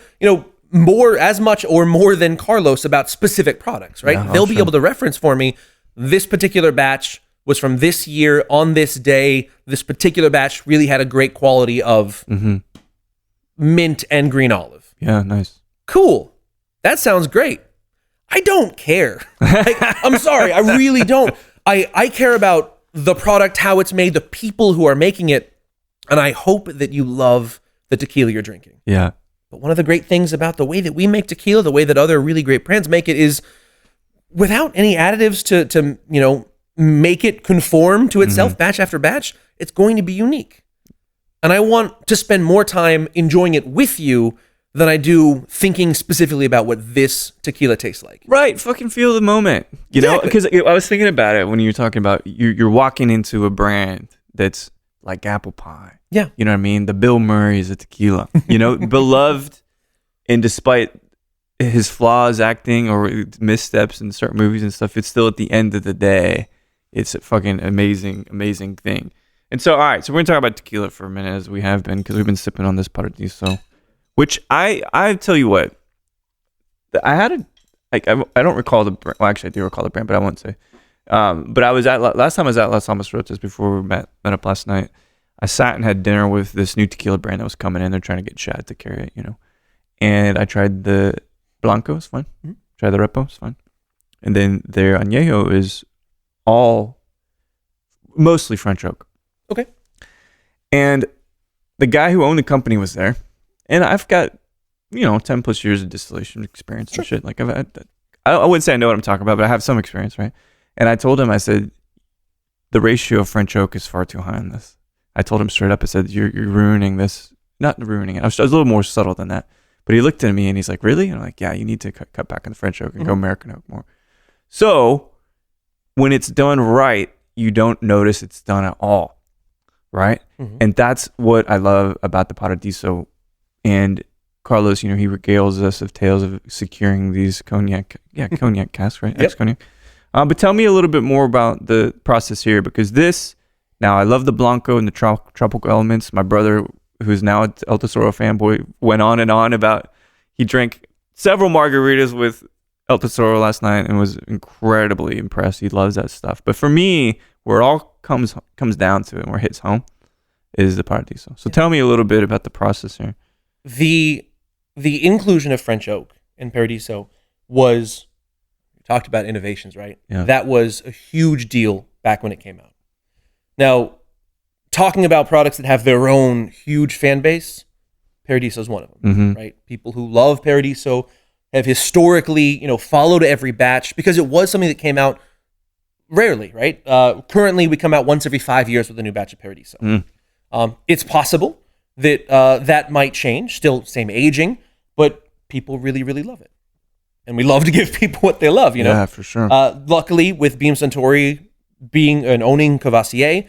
more, as much or more than Carlos about specific products, right? Yeah, they'll be able to reference for me, this particular batch was from this year on this day. This particular batch really had a great quality of mint and green olive. Yeah, nice. Cool. That sounds great. I don't care. I'm sorry. I really don't. I care about the product, how it's made, the people who are making it, and I hope that you love the tequila you're drinking. Yeah. But one of the great things about the way that we make tequila, the way that other really great brands make it, is without any additives to make it conform to itself batch after batch, it's going to be unique. And I want to spend more time enjoying it with you than I do thinking specifically about what this tequila tastes like. Right. Fucking feel the moment. You know, because I was thinking about it when you were talking about you're walking into a brand that's like apple pie. Yeah. You know what I mean? The Bill Murray is a tequila, beloved. And despite his flaws acting or missteps in certain movies and stuff, it's still at the end of the day, it's a fucking amazing, amazing thing. And so, all right, so we're going to talk about tequila for a minute, as we have been, because we've been sipping on this paradiso, which I tell you what, I had I don't recall the brand. Well, actually, I do recall the brand, but I won't say. But I was last time I was at Las Almas Rotas before we met up last night. I sat and had dinner with this new tequila brand that was coming in. They're trying to get Chad to carry it, And I tried the Blanco, it's fine. Tried the Repo, it's fine. And then their Añejo is all mostly French oak. Okay. And the guy who owned the company was there. And I've got, 10 plus years of distillation experience and shit. Like I wouldn't say I know what I'm talking about, but I have some experience, right? And I told him, I said, the ratio of French oak is far too high on this. I told him straight up, I said, you're ruining this. Not ruining it. I was a little more subtle than that. But he looked at me and he's like, really? And I'm like, yeah, you need to cut back on the French oak and go American oak more. So when it's done right, you don't notice it's done at all, right? And that's what I love about the paradiso. And Carlos, he regales us of tales of securing these cognac casks, right? Yep. Ex-cognac. But tell me a little bit more about the process here, because now I love the Blanco and the tropical elements. My brother, who's now an El Tesoro fanboy, went on and on about, he drank several margaritas with El Tesoro last night and was incredibly impressed. He loves that stuff. But for me, where it all comes down to it, where it hits home, is the Paradiso. So tell me a little bit about the process here. The inclusion of French oak in Paradiso was, we talked about innovations, right? Yeah. That was a huge deal back when it came out. Now, talking about products that have their own huge fan base, Paradiso is one of them, right? People who love Paradiso have historically, followed every batch because it was something that came out rarely, right? Currently, we come out once every 5 years with a new batch of Paradiso. It's possible that that might change, still same aging, but people really, really love it. And we love to give people what they love, Yeah, for sure. Luckily, with Beam Suntory being and owning Cavassier,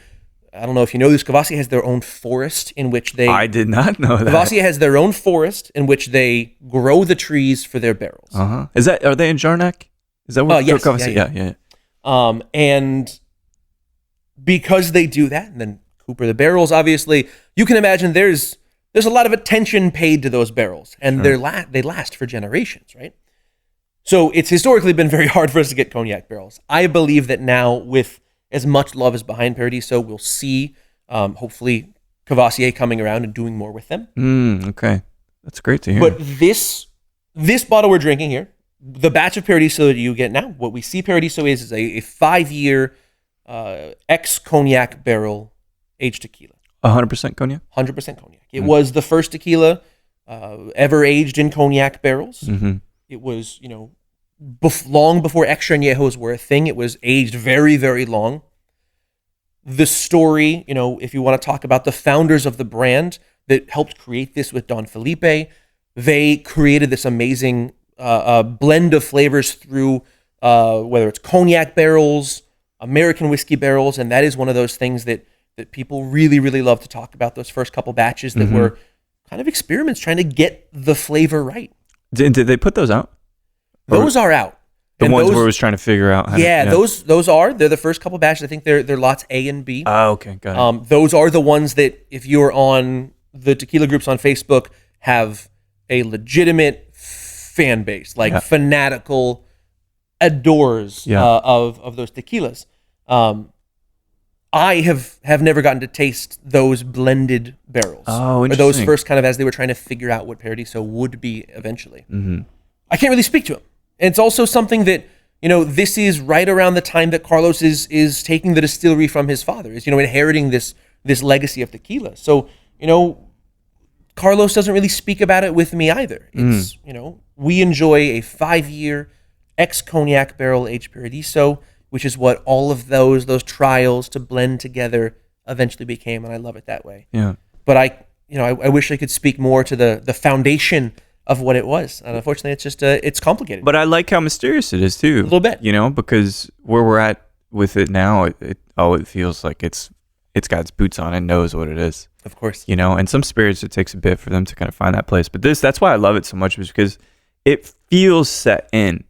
I don't know if you know this, Cavassier has their own forest in which they... I did not know that. Cavassier has their own forest in which they grow the trees for their barrels. Are they in Jarnac? Is that what yes, Cavassier? Yeah. And because they do that, and then cooper the barrels, obviously, you can imagine there's a lot of attention paid to those barrels, and they last for generations, right? So it's historically been very hard for us to get cognac barrels. I believe that now, with as much love as behind Paradiso, we'll see, hopefully, Cavassier coming around and doing more with them. Okay. That's great to hear. But this bottle we're drinking here, the batch of Paradiso that you get now, what we see Paradiso is a 5-year ex-cognac barrel aged tequila. 100% cognac? 100% cognac. It was the first tequila ever aged in cognac barrels. It was, long before extra añejos were a thing. It was aged very, very long. The story, if you want to talk about the founders of the brand that helped create this with Don Felipe, they created this amazing blend of flavors through whether it's cognac barrels, American whiskey barrels, and that is one of those things that people really, really love to talk about, those first couple batches that were kind of experiments trying to get the flavor right. Did they put those out? Those are out. The ones where it was trying to figure out how those are. They're the first couple batches. I think they're lots A and B. Oh, okay, got it. Those are the ones that, if you're on the tequila groups on Facebook, have a legitimate fan base, fanatical adores of those tequilas. I have never gotten to taste those blended barrels. Oh, or interesting. those first kind of as they were trying to figure out what Paradiso would be eventually. I can't really speak to them. And it's also something that, this is right around the time that Carlos is taking the distillery from his father, is, inheriting this legacy of tequila. So, Carlos doesn't really speak about it with me either. It's, we enjoy a 5-year ex-cognac barrel aged Paradiso, which is what all of those trials to blend together eventually became, and I love it that way. Yeah. But I wish I could speak more to the foundation of what it was, and unfortunately, it's just it's complicated. But I like how mysterious it is too. A little bit, because where we're at with it now, it feels like it's got its boots on and knows what it is. Of course. And some spirits, it takes a bit for them to kind of find that place. But that's why I love it so much, is because it feels set in.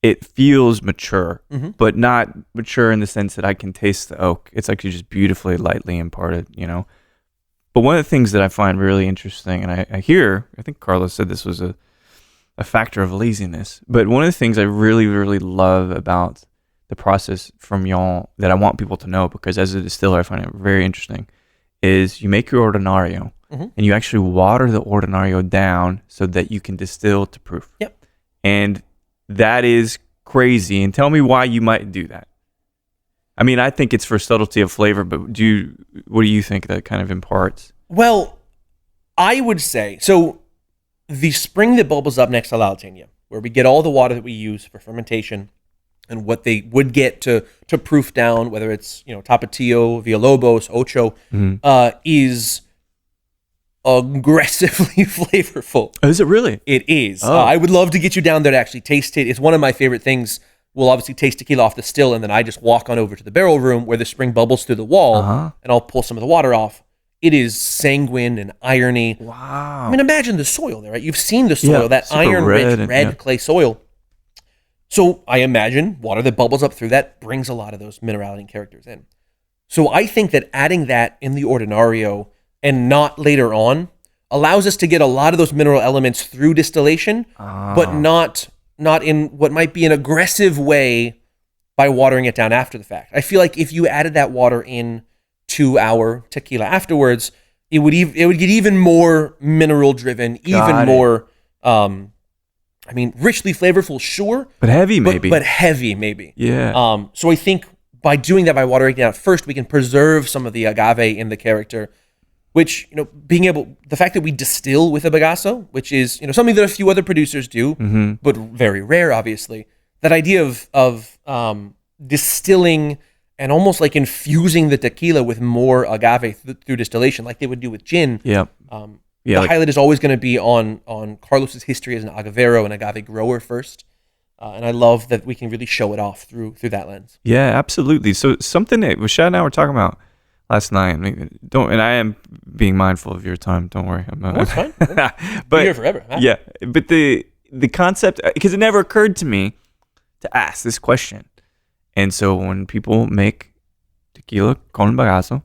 It feels mature, but not mature in the sense that I can taste the oak. It's like you're just beautifully, lightly imparted, But one of the things that I find really interesting, and I think Carlos said this was a factor of laziness, but one of the things I really, really love about the process from y'all that I want people to know, because as a distiller, I find it very interesting, is you make your ordinario, and you actually water the ordinario down so that you can distill to proof. Yep. And that is crazy. And tell me why you might do that. I mean, I think it's for subtlety of flavor, but what do you think that kind of imparts? Well, I would say, so the spring that bubbles up next to La Alteña, where we get all the water that we use for fermentation, and what they would get to proof down, whether it's Tapatio, Villalobos, Ocho, is aggressively flavorful. Oh, is it really? It is. Oh. I would love to get you down there to actually taste it. It's one of my favorite things. We'll obviously taste tequila off the still, and then I just walk on over to the barrel room where the spring bubbles through the wall, and I'll pull some of the water off. It is sanguine and irony. Wow. I mean, imagine the soil there, right? You've seen the soil, that iron-rich red clay soil. So I imagine water that bubbles up through that brings a lot of those minerality and characters in. So I think that adding that in the Ordinario and not later on allows us to get a lot of those mineral elements through distillation, but not in what might be an aggressive way by watering it down after the fact. I feel like if you added that water in to our tequila afterwards, it would get even more mineral driven, even more richly flavorful, sure, but heavy maybe. But heavy maybe. Yeah. So I think by doing that, by watering it down first, we can preserve some of the agave in the character, which, the fact that we distill with a bogaza, which is, something that a few other producers do, but very rare, obviously. That idea of distilling and almost like infusing the tequila with more agave through distillation, like they would do with gin. Yeah. The highlight is always going to be on Carlos's history as an agavero and agave grower first. And I love that we can really show it off through that lens. Yeah, absolutely. So something that Rashad and I were talking about last night. And I am being mindful of your time. Don't worry. It's fine. But be here forever. Huh? Yeah, but the concept, because it never occurred to me to ask this question. And so when people make tequila con bogaza,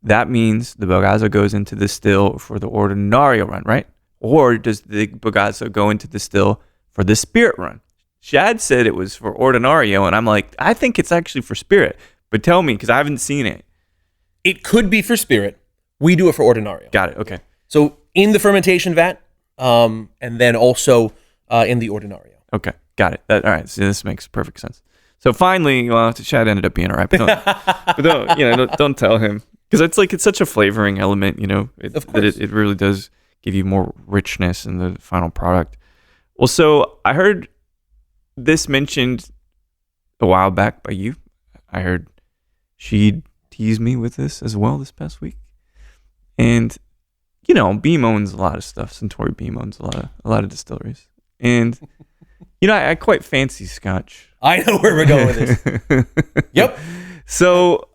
that means the bogaza goes into the still for the ordinario run, right? Or does the bogaza go into the still for the spirit run? Shad said it was for ordinario, and I'm like, I think it's actually for spirit. But tell me, because I haven't seen it. It could be for spirit. We do it for ordinario. Got it. Okay. So in the fermentation vat, and then also in the ordinario. Okay. Got it. All right. So this makes perfect sense. So finally, well, Shad ended up being all right, but don't tell him, because it's such a flavoring element, it really does give you more richness in the final product. Well, so I heard this mentioned a while back by you. I heard she teased me with this as well this past week, and Beam owns a lot of stuff. Centauri Beam owns a lot of distilleries, and I quite fancy Scotch. I know where we're going with this. Yep. So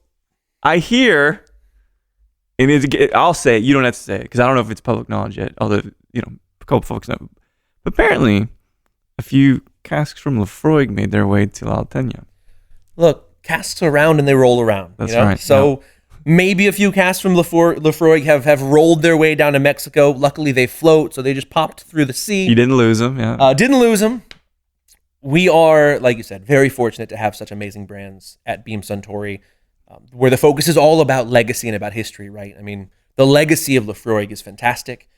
I hear, and I'll say it. You don't have to say it, because I don't know if it's public knowledge yet. Although a couple folks know. But apparently, a few casks from laphroaig made their way to La Alteña. Look, casks around and they roll around. That's right. So maybe a few casks from laphroaig have rolled their way down to Mexico. Luckily, they float, so they just popped through the sea. You didn't lose them, yeah. Didn't lose them. We are, like you said, very fortunate to have such amazing brands at Beam Suntory, where the focus is all about legacy and about history, right? I mean, the legacy of laphroaig is fantastic.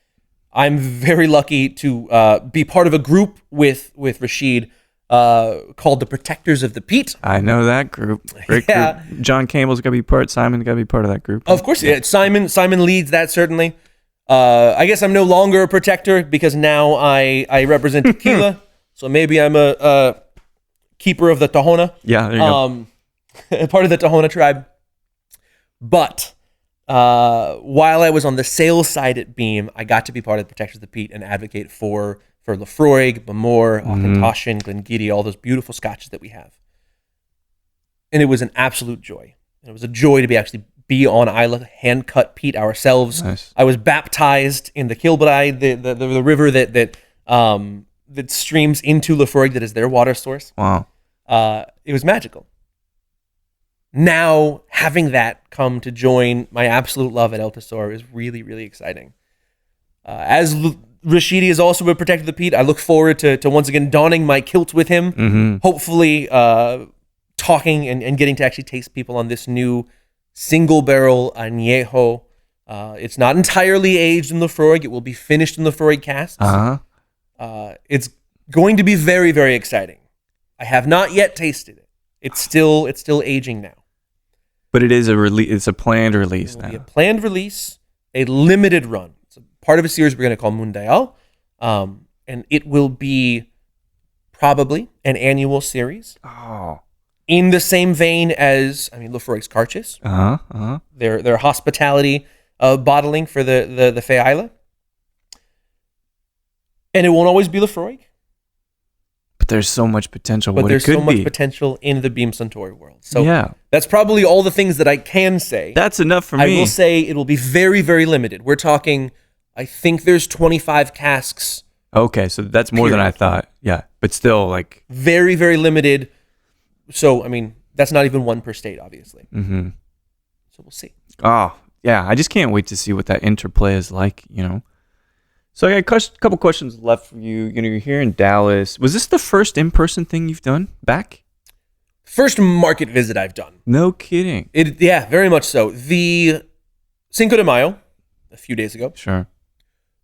I'm very lucky to be part of a group with Rashid called the Protectors of the Peat. I know that group. Great group. John Campbell's got to be part. Simon's got to be part of that group. Of course, yeah. Simon leads that, certainly. I guess I'm no longer a protector because now I represent tequila. So maybe I'm a keeper of the Tahona. Yeah, there you go. Part of the Tahona tribe. But while I was on the sales side at Beam, I got to be part of the Protectors of the Peat and advocate for laphroaig, Bamor, Auchentoshan, Glengarry, all those beautiful scotches that we have. And it was an absolute joy. It was a joy to be on Isla, hand-cut peat ourselves. Nice. I was baptized in the Kilbride, the river that streams into laphroaig, that is their water source. Wow. It was magical. Now, having that come to join my absolute love at El Tesoro is really, really exciting. As Rashidi is also a Protector of the Peat, I look forward to once again donning my kilt with him, hopefully talking and getting to actually taste people on this new single barrel añejo. It's not entirely aged in laphroaig. It will be finished in laphroaig casks. It's going to be very, very exciting. I have not yet tasted it. It's still aging now. But it is it's a planned release now. It will be a planned release, a limited run. It's a part of a series we're going to call Mundial. And it will be probably an annual series. Oh. In the same vein as, laphroaig's Carchis. Their hospitality bottling for the Fay Isla. And it won't always be laphroaig. But there's so much potential. But what there's it could so much be. potential in the Beam Suntory world. So that's probably all the things that I can say. That's enough for me. I will say it will be very, very limited. We're talking, I think there's 25 casks. Okay, so that's more than I thought. Yeah, but still, like... Very, very limited. So, that's not even one per state, obviously. Mm-hmm. So we'll see. Oh, yeah. I just can't wait to see what that interplay is like, So I got a couple questions left for you. You're here in Dallas. Was this the first in-person thing you've done back? First market visit I've done. No kidding. Yeah, very much so. The Cinco de Mayo, a few days ago, Sure.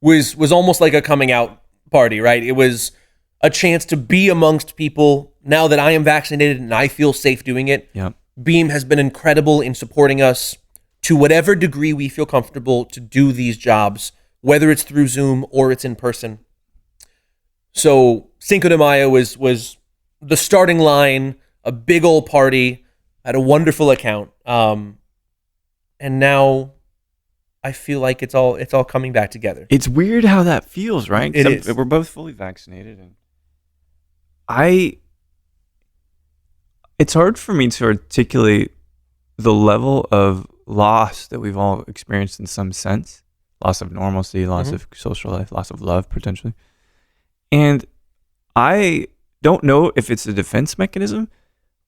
was almost like a coming out party, right? It was a chance to be amongst people now that I am vaccinated and I feel safe doing it. Yep. Beam has been incredible in supporting us to whatever degree we feel comfortable to do these jobs, whether it's through Zoom or it's in person. So Cinco de Mayo was the starting line, a big old party, had a wonderful account. And now I feel like it's all coming back together. It's weird how that feels, right? It is. We're both fully vaccinated, and it's hard for me to articulate the level of loss that we've all experienced in some sense. Loss of normalcy, loss of social life, loss of love, potentially. And I don't know if it's a defense mechanism,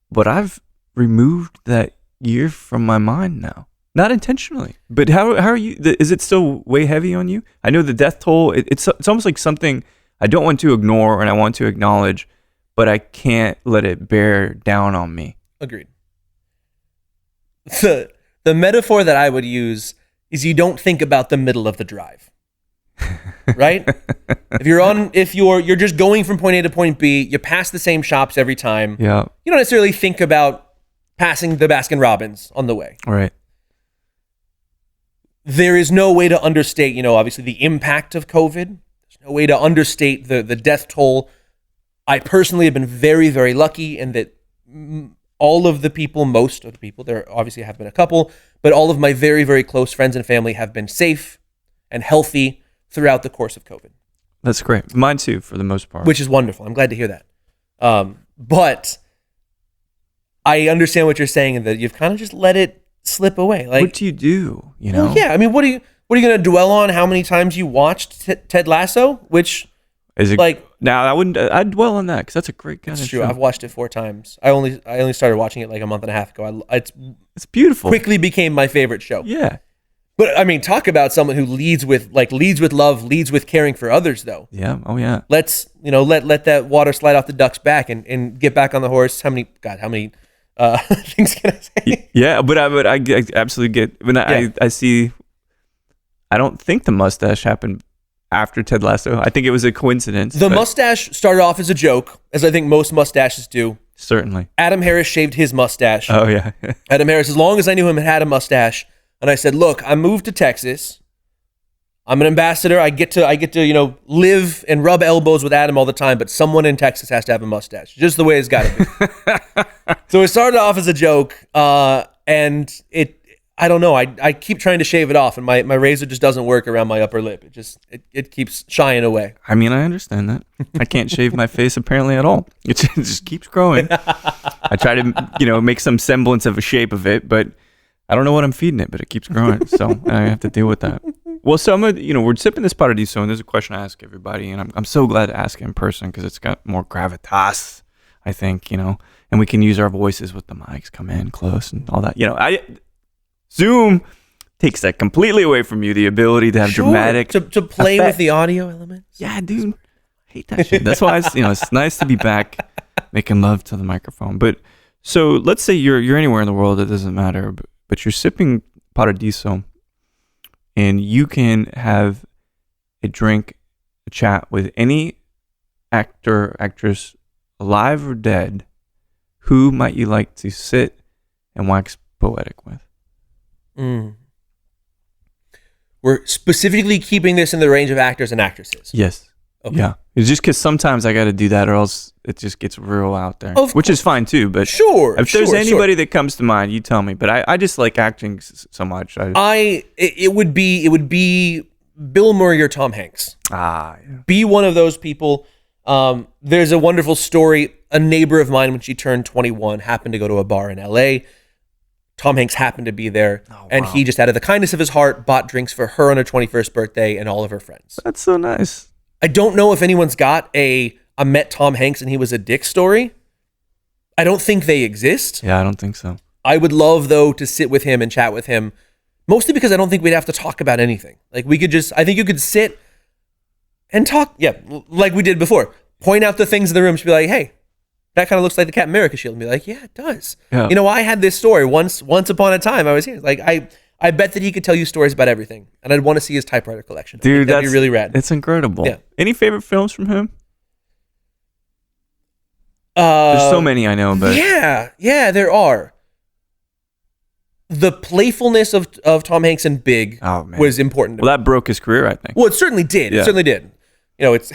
but I've removed that year from my mind now. Not intentionally, but how are you? Is it still way heavy on you? I know the death toll, it's almost like something I don't want to ignore and I want to acknowledge, but I can't let it bear down on me. Agreed. The metaphor that I would use is you don't think about the middle of the drive, right? If you're just going from point A to point B, you pass the same shops every time. Yeah. You don't necessarily think about passing the Baskin Robbins on the way. All right. There is no way to understate, obviously the impact of COVID. There's no way to understate the death toll. I personally have been very, very lucky in that all of the people, most of the people, there obviously have been a couple, but all of my very, very close friends and family have been safe and healthy throughout the course of COVID. That's great. Mine too, for the most part. Which is wonderful. I'm glad to hear that. But I understand what you're saying in that you've kind of just let it slip away. Like, what do you do? Well, yeah. What are you going to dwell on? How many times you watched Ted Lasso? Which is it like? Now I'd dwell on that because that's a great kind It's of true. show. I've watched it 4 times. I only started watching it like a month and a half ago. It's beautiful. Quickly became my favorite show. Yeah. But talk about someone who leads with love, leads with caring for others, though. Yeah. Oh yeah. Let's let that water slide off the duck's back and get back on the horse. How many things can I say? Yeah, but I absolutely get when I see. I don't think the mustache happened after Ted Lasso. I think it was a coincidence. The mustache started off as a joke, as I think most mustaches do. Certainly. Adam Harris shaved his mustache. Oh yeah. Adam Harris, as long as I knew him, had a mustache, and I said, "Look, I moved to Texas. I'm an ambassador. I get to live and rub elbows with Adam all the time, but someone in Texas has to have a mustache, just the way it's got to be." So it started off as a joke, and I don't know. I keep trying to shave it off, and my razor just doesn't work around my upper lip. It keeps shying away. I understand that. I can't shave my face apparently at all. It just keeps growing. I try to make some semblance of a shape of it, but I don't know what I'm feeding it, but it keeps growing. So I have to deal with that. Well, so we're sipping this paradiso, and there's a question I ask everybody, and I'm so glad to ask it in person because it's got more gravitas, I think, and we can use our voices with the mics, come in close and all that. Zoom takes that completely away from you, the ability to have dramatic to play effect. with the audio elements. Yeah, dude, I hate that shit. That's why it's nice to be back making love to the microphone. But so let's say you're anywhere in the world, it doesn't matter, but you're sipping paradiso, and you can have a drink, a chat with any actor, actress, alive or dead. Who might you like to sit and wax poetic with? We're specifically keeping this in the range of actors and actresses. Yes. Okay. Yeah. It's just because sometimes I got to do that, or else it just gets real out there, which is fine too. But sure, if there's anybody that comes to mind, you tell me. But I just like acting so much. It would be Bill Murray or Tom Hanks. Yeah. Be one of those people. There's a wonderful story. A neighbor of mine, when she turned 21, happened to go to a bar in LA. Tom Hanks happened to be there, and he just, out of the kindness of his heart, bought drinks for her on her 21st birthday and all of her friends. That's so nice. I don't know if anyone's got a met Tom Hanks and he was a dick story. I don't think they exist. Yeah, I don't think so. I would love, though, to sit with him and chat with him, mostly because I don't think we'd have to talk about anything. Like, we could just, I think you could sit and talk, like we did before. Point out the things in the room. She'd be like, hey, that kind of looks like the Captain America shield. And be like, yeah, it does. Yeah. You know, I had this story once upon a time I was here. Like, I bet that he could tell you stories about everything. And I'd want to see his typewriter collection. Dude, that'd be really rad. It's incredible. Yeah. Any favorite films from him? There's so many I know, but yeah, there are. The playfulness of Tom Hanks in Big was important to me. Well, that broke his career, I think. Well, it certainly did. Yeah. It certainly did. You know, it's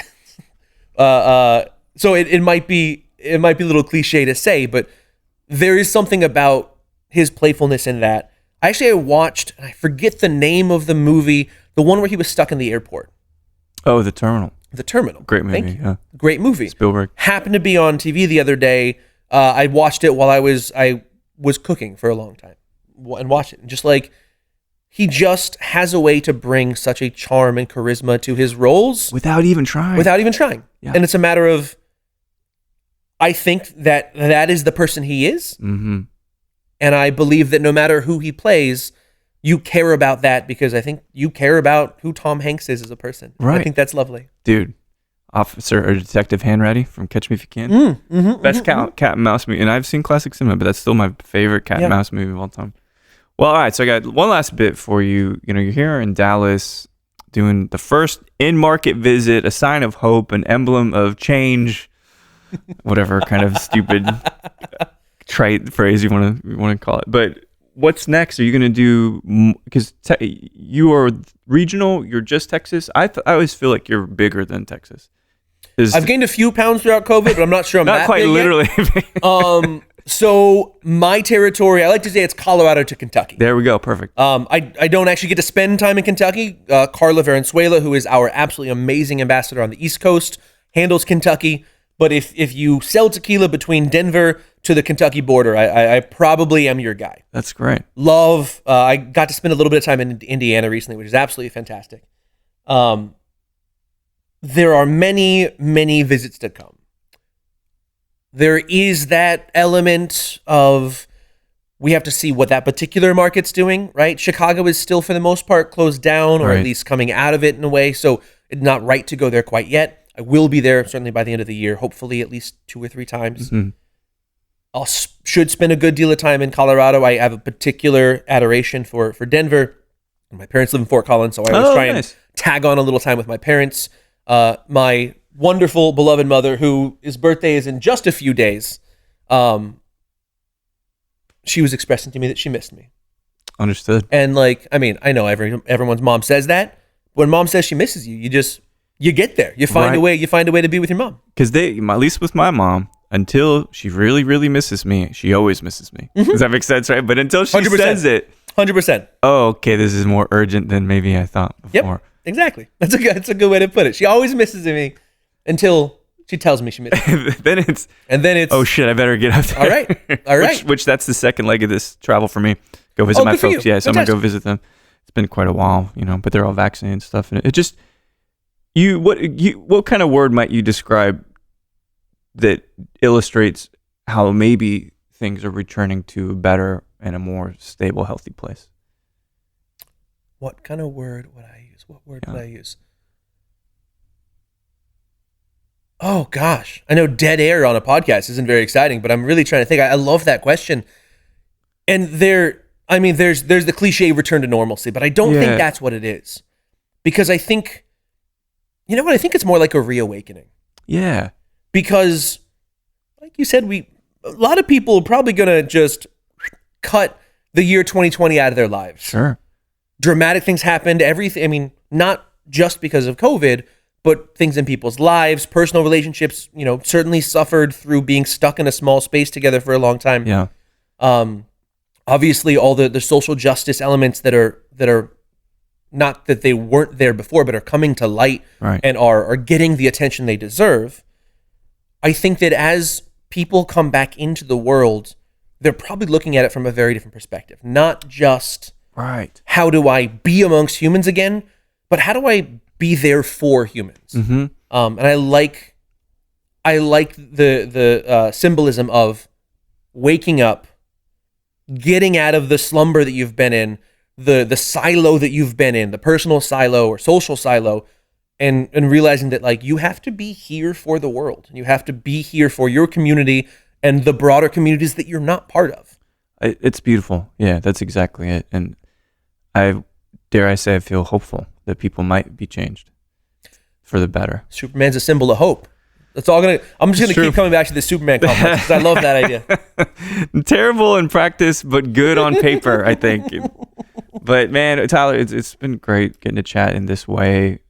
so it might be a little cliche to say, but there is something about his playfulness in that. I watched, and I forget the name of the movie, the one where he was stuck in the airport. Oh, The Terminal. The Terminal. Great movie. Yeah. Great movie. Spielberg. Happened to be on TV the other day. I watched it while I was cooking for a long time, and watched it. And just like, he just has a way to bring such a charm and charisma to his roles without even trying. Yeah. And it's a matter of, I think that is the person he is. Mm-hmm. And I believe that no matter who he plays, you care about that, because I think you care about who Tom Hanks is as a person. Right. I think that's lovely. Dude, Officer or Detective Hanratty from Catch Me If You Can. Best cat and mouse movie. And I've seen classic cinema, but that's still my favorite cat and mouse movie of all time. Well, all right, so I got one last bit for you. You know, you're here in Dallas doing the first in-market visit, a sign of hope, an emblem of change, whatever kind of stupid trite phrase you want to call it. But what's next? Are you going to do, because you are regional, you're just Texas. I always feel like you're bigger than Texas. I've gained a few pounds throughout COVID, but I'm not sure I'm not that quite big literally. Yet. So my territory, I like to say it's Colorado to Kentucky. There we go. Perfect. I don't actually get to spend time in Kentucky. Carla Valenzuela, who is our absolutely amazing ambassador on the East Coast, handles Kentucky. But if you sell tequila between Denver to the Kentucky border, I probably am your guy. That's great. Love. I got to spend a little bit of time in Indiana recently, which is absolutely fantastic. There are many, many visits to come. There is that element of, we have to see what that particular market's doing, right? Chicago is still, for the most part, closed down, or at least coming out of it in a way. So it's not right to go there quite yet. I will be there certainly by the end of the year, hopefully at least 2 or 3 times. Mm-hmm. I should spend a good deal of time in Colorado. I have a particular adoration for Denver. My parents live in Fort Collins, so I always try and tag on a little time with my parents. My wonderful, beloved mother, whose birthday is in just a few days, she was expressing to me that she missed me. Understood. And I know everyone's mom says that. When mom says she misses you, you get there. You find a way. You find a way to be with your mom. Because at least with my mom, until she really, really misses me, she always misses me. Mm-hmm. Does that make sense, right? But until she 100%. Says it, 100%. Oh, okay. This is more urgent than maybe I thought before. Yep, exactly. That's a good way to put it. She always misses me until she tells me she misses me. then it's oh shit, I better get up there. All right. Which that's the second leg of this travel for me. Go visit my folks. Yeah, so I'm gonna go visit them. It's been quite a while, but they're all vaccinated and stuff. And it just what kind of word might you describe that illustrates how maybe things are returning to a better and a more stable, healthy place? What kind of word would I use? What word would I use? Oh gosh, I know dead air on a podcast isn't very exciting, but I'm really trying to think. I love that question. And there's the cliche return to normalcy, but I don't think that's what it is. Because I think, I think it's more like a reawakening. Yeah. Because, like you said, a lot of people are probably going to just cut the year 2020 out of their lives. Sure. Dramatic things happened. Everything. Not just because of COVID, but things in people's lives, personal relationships, certainly suffered through being stuck in a small space together for a long time. Yeah. Obviously all the social justice elements that are not that they weren't there before, but are coming to light and are getting the attention they deserve. I think that as people come back into the world, they're probably looking at it from a very different perspective. Not just how do I be amongst humans again, but how do I be there for humans? Mm-hmm. And I like the symbolism of waking up, getting out of the slumber that you've been in, the silo that you've been in, the personal silo or social silo, and realizing that like you have to be here for the world. You have to be here for your community and the broader communities that you're not part of. It's beautiful. Yeah, that's exactly it. And I feel hopeful that people might be changed for the better. Superman's a symbol of hope. I'm just gonna keep coming back to the Superman complex because I love that idea. Terrible in practice, but good on paper, I think. But man, Tyler, it's been great getting to chat in this way,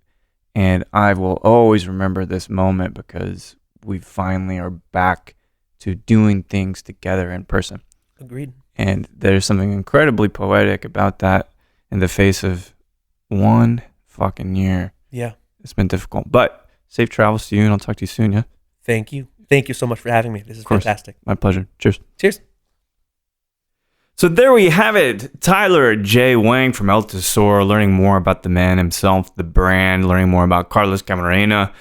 and I will always remember this moment because we finally are back to doing things together in person. Agreed. And there's something incredibly poetic about that in the face of 1 fucking year. Yeah. It's been difficult, but safe travels to you, and I'll talk to you soon, yeah? Thank you. Thank you so much for having me. This is fantastic. My pleasure. Cheers. Cheers. So there we have it. Tyler J. Wang from El Tesoro, learning more about the man himself, the brand, learning more about Carlos Camarena.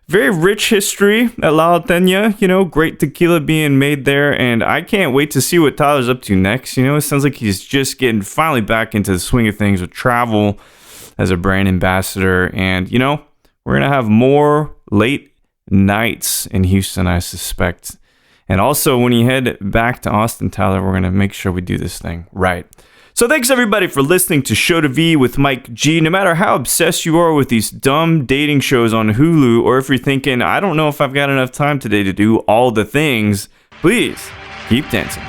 Very rich history at La Alteña, great tequila being made there, and I can't wait to see what Tyler's up to next. It sounds like he's just getting finally back into the swing of things with travel as a brand ambassador, and, we're going to have more late nights in Houston, I suspect. And also, when you head back to Austin, Tyler, we're going to make sure we do this thing right. So thanks, everybody, for listening to Show to V with Mike G. No matter how obsessed you are with these dumb dating shows on Hulu, or if you're thinking, I don't know if I've got enough time today to do all the things, please keep dancing.